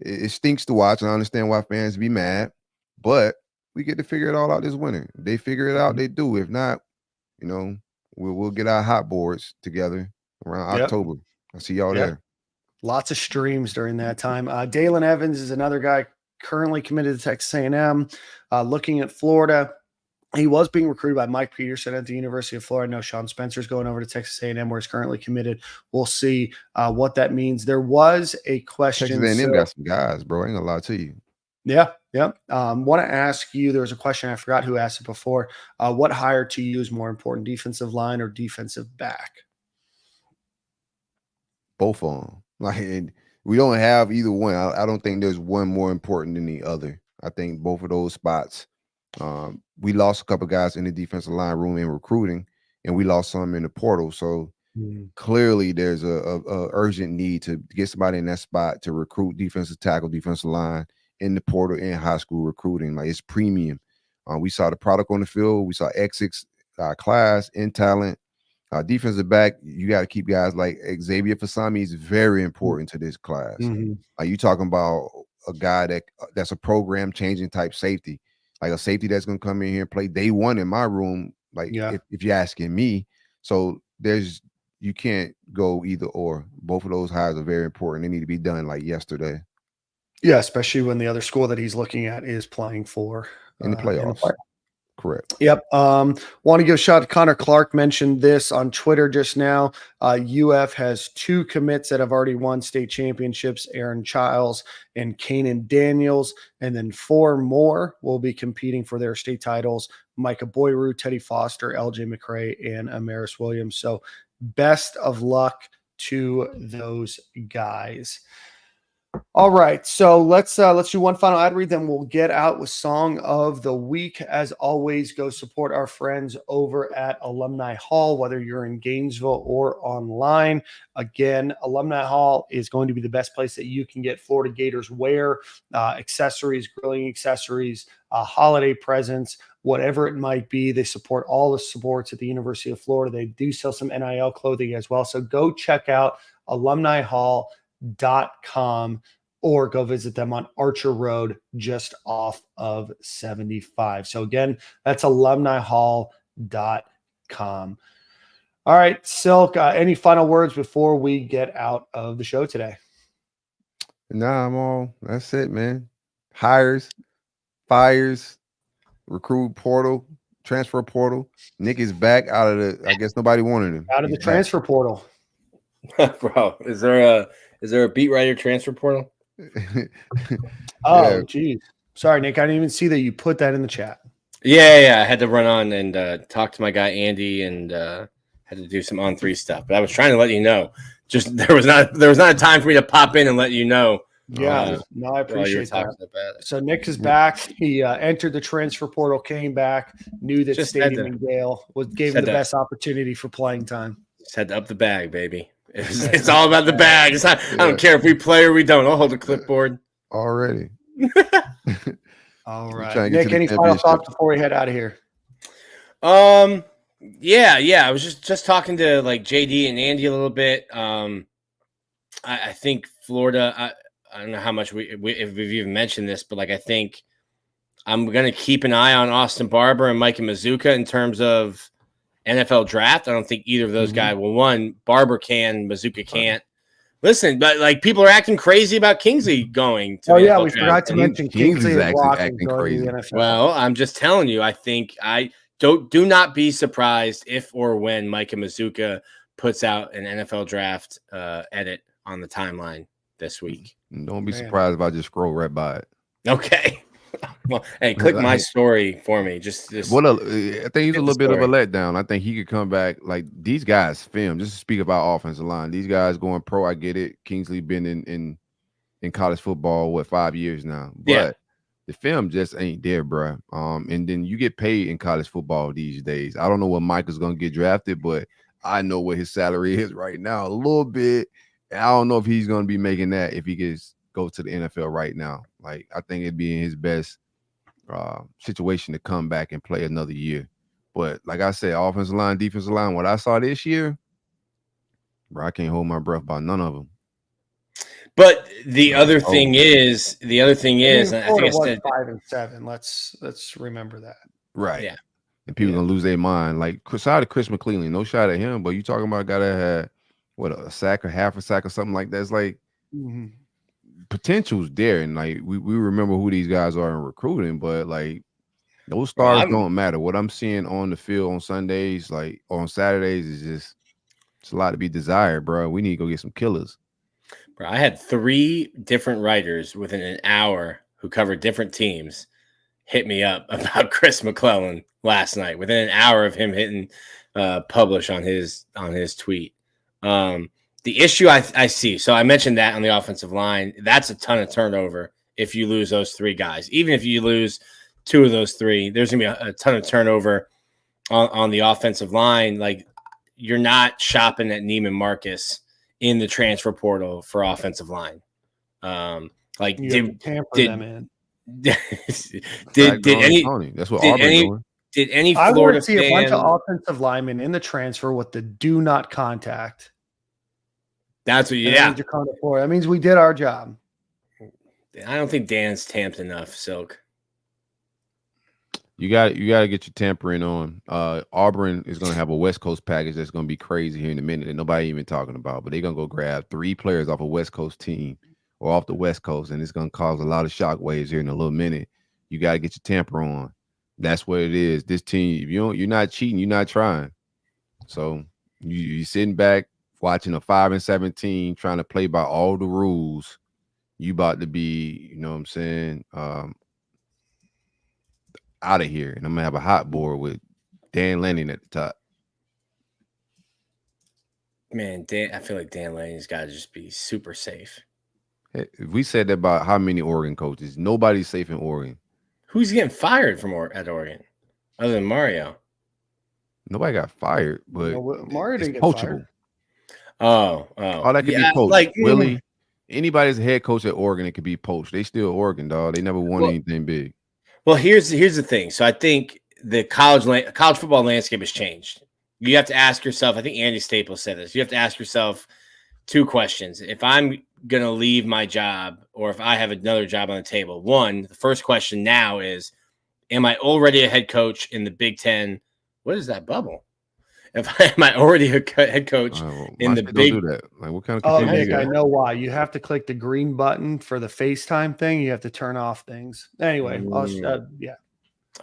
it stinks to watch, and I understand why fans be mad, but we get to figure it all out this winter. If they figure it out, they do. If not, you know, we'll get our hot boards together around October. I'll see y'all there. Lots of streams during that time. Dalen Evans is another guy currently committed to Texas A&M. Looking at Florida, he was being recruited by Mike Peterson at the University of Florida. No, Sean Spencer's going over to Texas A&M, where he's currently committed. We'll see what that means. There was a question. Texas A&M got some guys, bro. I ain't gonna lie to you. Yeah. Want to ask you, there was a question, I forgot who asked it before. What hire to you is more important, defensive line or defensive back? Both of them. Like, we don't have either one. I don't think there's one more important than the other. I think both of those spots. We lost a couple guys in the defensive line room in recruiting, and we lost some in the portal. So clearly there's a urgent need to get somebody in that spot to recruit defensive tackle, defensive line in the portal and high school recruiting. Like, it's premium. We saw the product on the field. We saw exits, class, in talent. Defensive back, you got to keep guys like Xavier Fasami is very important to this class. Are you talking about a guy that's a program changing type safety, like a safety that's going to come in here and play day one in my room? Like, if you're asking me, so you can't go either or. Both of those hires are very important. They need to be done like yesterday. Yeah, especially when the other school that he's looking at is playing for in the playoffs. Correct. Yep. Want to give a shout out to Connor Clark. Mentioned this on Twitter just now. UF has 2 commits that have already won state championships, Aaron Childs and Kanan Daniels, and then 4 more will be competing for their state titles: Micah Boyru, Teddy Foster, LJ McRae, and Amaris Williams. So best of luck to those guys. All right, so let's do one final ad read, then we'll get out with Song of the Week. As always, go support our friends over at Alumni Hall, whether you're in Gainesville or online. Again, Alumni Hall is going to be the best place that you can get Florida Gators wear, accessories, grilling accessories, holiday presents, whatever it might be. They support all the sports at the University of Florida. They do sell some NIL clothing as well. So go check out alumnihall.com or go visit them on Archer Road just off of 75. So again, that's alumnihall.com. All right, Silk, any final words before we get out of the show today? Nah, that's it, man. Hires, fires, recruit portal, transfer portal. Nick is back out of the, I guess nobody wanted him. Out of the transfer portal. Bro, is there a beat writer transfer portal? Oh, geez. Sorry, Nick. I didn't even see that you put that in the chat. Yeah. I had to run on and talk to my guy Andy and had to do some on-3 stuff. But I was trying to let you know. Just there was not a time for me to pop in and let you know. Yeah, no, I appreciate that. So Nick is back. He entered the transfer portal, came back, knew that Stadium and Gale gave him the best opportunity for playing time. Just had to up the bag, baby. It's all about the bag. I don't care if we play or we don't. I'll hold the clipboard. Already. All right. Nick, any final thoughts before we head out of here? Yeah. I was just talking to like JD and Andy a little bit. I think Florida, I don't know how much if we've even mentioned this, but like I think I'm gonna keep an eye on Austin Barber and Micah Mazuka in terms of NFL draft. I don't think either of those guys will. One, Barber can, Mazuka can't. Listen, but like people are acting crazy about Kingsley going to. Oh yeah, we forgot to mention Kingsley is acting crazy. Well, I'm just telling you. I think do not be surprised if or when Micah Mazuka puts out an NFL draft edit on the timeline this week. Don't be surprised if I just scroll right by it. Okay. Well, hey, click my story for me. Just I think he's a little bit of a letdown. I think he could come back. Like these guys film. Just to speak about offensive line. These guys going pro. I get it. Kingsley been in college football 5 years now. But the film just ain't there, bro. And then you get paid in college football these days. I don't know what Mike is gonna get drafted, but I know what his salary is right now a little bit. I don't know if he's going to be making that if he go to the NFL right now. Like, I think it'd be in his best situation to come back and play another year. But like I said, offensive line, defensive line, what I saw this year, bro, I can't hold my breath about none of them. But the other thing is, and I think I said 5-7. Let's remember that. Right. Yeah. And people gonna lose their mind. Like, shout out to Chris McClellan. No shot at him, but you talking about a guy that had a sack or half a sack or something like that. It's like potential's there, and like we remember who these guys are in recruiting, but like those stars don't matter. What I'm seeing on the field on Sundays, like on Saturdays, is just it's a lot to be desired, bro. We need to go get some killers. Bro, I had 3 different writers within an hour who covered different teams hit me up about Chris McClellan last night. Within an hour of him hitting publish on his tweet. The issue I see, so I mentioned that on the offensive line, that's a ton of turnover if you lose those 3 guys. Even if you lose 2 of those 3, there's gonna be a ton of turnover on the offensive line. Like, you're not shopping at Neiman Marcus in the transfer portal for offensive line. Like, did any I Florida would see a bunch of offensive linemen in the transfer with the do not contact. That's what that means we did our job. I don't think Dan's tamped enough, Silk. You got to get your tampering on. Auburn is going to have a West Coast package that's going to be crazy here in a minute that nobody even talking about. But they're going to go grab 3 players off a West Coast team or off the West Coast, and it's going to cause a lot of shockwaves here in a little minute. You got to get your tamper on. That's what it is. This team, if you're not cheating, you're not trying. So you're sitting back watching a 5-17, trying to play by all the rules. You about to be, you know what I'm saying, out of here. And I'm gonna have a hot board with Dan Lanning at the top. Man, I feel like Dan Lanning's got to just be super safe. We said that about how many Oregon coaches? Nobody's safe in Oregon. Who's getting fired from at Oregon other than Mario? Nobody got fired, but Mario didn't get poachable. fired. Oh, that could be poached. Like Willie, anybody's head coach at Oregon, it could be poached. They still Oregon, dog. They never won anything big. Well, here's the thing. So I think the college football landscape has changed. You have to ask yourself, I think Andy Staples said this, you have to ask yourself two questions. If I'm going to leave my job or if I have another job on the table, the first question now is, am I already a head coach in the Big Ten? What is that bubble? Am I already a head coach in the Big Don't do that. Like, what kind of Oh, confusion Nick, you I got? know why. You have to click the green button for the FaceTime thing. You have to turn off things. Anyway, yeah.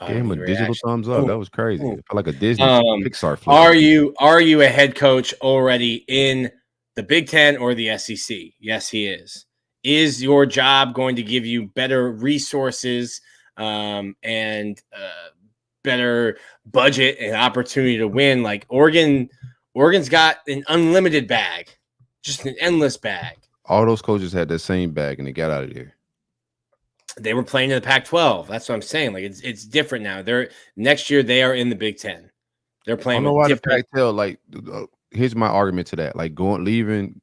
Gave him a digital thumbs up. That was crazy. It felt like a Disney Pixar flick. Are you a head coach already in the Big Ten or the SEC? Yes, he is. Is your job going to give you better resources and better budget and opportunity to win? Like Oregon's got an unlimited bag, just an endless bag. All those coaches had that same bag and they got out of there. They were playing in the Pac-12. That's what I'm saying. Like it's different now. Next year they are in the Big Ten. They're playing. I don't know why different. the Pac-12. Like, here's my argument to that. Like leaving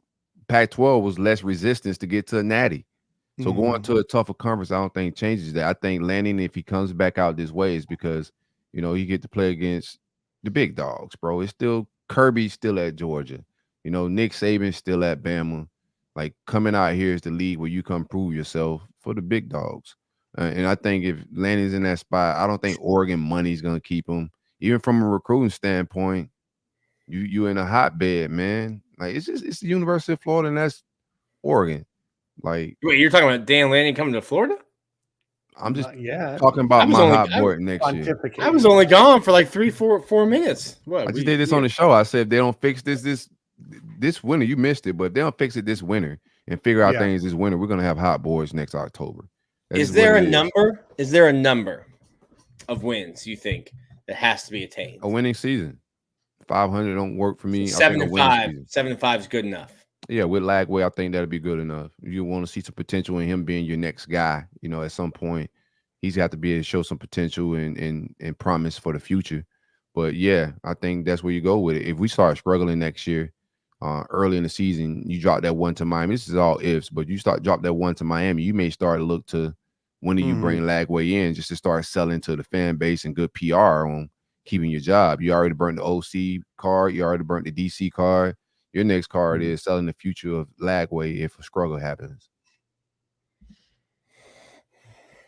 Pac-12 was less resistance to get to a natty. So going to a tougher conference, I don't think changes that. I think Lanning, if he comes back out this way, is because you get to play against the big dogs, bro. It's still Kirby's still at Georgia. Nick Saban's still at Bama. Like coming out here is the league where you come prove yourself for the big dogs. And I think if Lanning's in that spot, I don't think Oregon money's gonna keep him. Even from a recruiting standpoint, you in a hotbed, man. Like it's the University of Florida and that's Oregon. Like, wait, you're talking about Dan Lanning coming to Florida? I'm just talking about my hot board next year. I was only gone for like 4 minutes. What? I just did this on the show. I said if they don't fix this winter, you missed it, but if they don't fix it this winter and figure out things this winter, we're gonna have hot boys next October. Is there a number? Is there a number of wins you think that has to be attained? A winning season. 500 don't work for me. 7-5. 7-5 is good enough. Yeah, with Lagway, I think that'll be good enough. You want to see some potential in him being your next guy. At some point, he's got to be able to show some potential and promise for the future. But yeah, I think that's where you go with it. If we start struggling next year, early in the season, you drop that one to Miami. This is all ifs, but you drop that one to Miami, you may start to look to when do you bring Lagway in just to start selling to the fan base and good PR on keeping your job. You already burnt the OC card. You already burnt the DC card. Your next card is selling the future of Lagway if a struggle happens.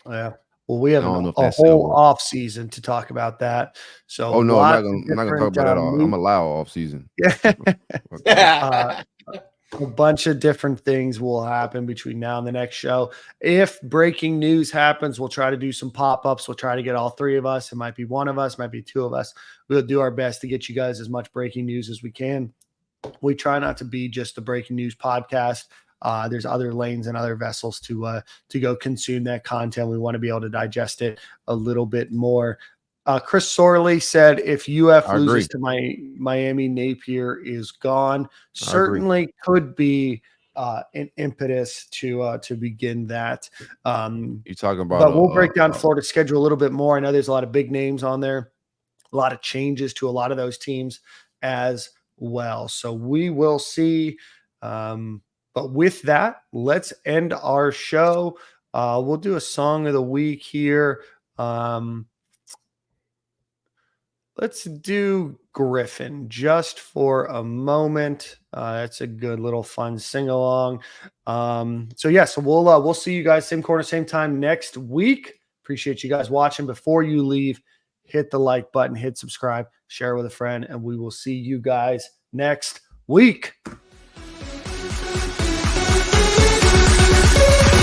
Yeah. Well, we have a whole off season to talk about that. So, I'm not gonna talk about that all. I'm allow off season. Yeah. A bunch of different things will happen between now and the next show. If breaking news happens, we'll try to do some pop-ups. We'll try to get all three of us. It might be one of us, might be two of us. We'll do our best to get you guys as much breaking news as we can. We try not to be just a breaking news podcast. There's other lanes and other vessels to go consume that content. We want to be able to digest it a little bit more. Chris Sorley said, if UF loses to Miami, Napier is gone. Certainly could be an impetus to begin that. You're talking about, but we'll break down Florida's schedule a little bit more. I know there's a lot of big names on there, a lot of changes to a lot of those teams as well. So we will see. But with that, let's end our show. We'll do a song of the week here. Let's do Griffin just for a moment. That's a good little fun sing along. So we'll see you guys same corner, same time next week. Appreciate you guys watching. Before you leave, hit the like button, hit subscribe, share with a friend, and we will see you guys next week.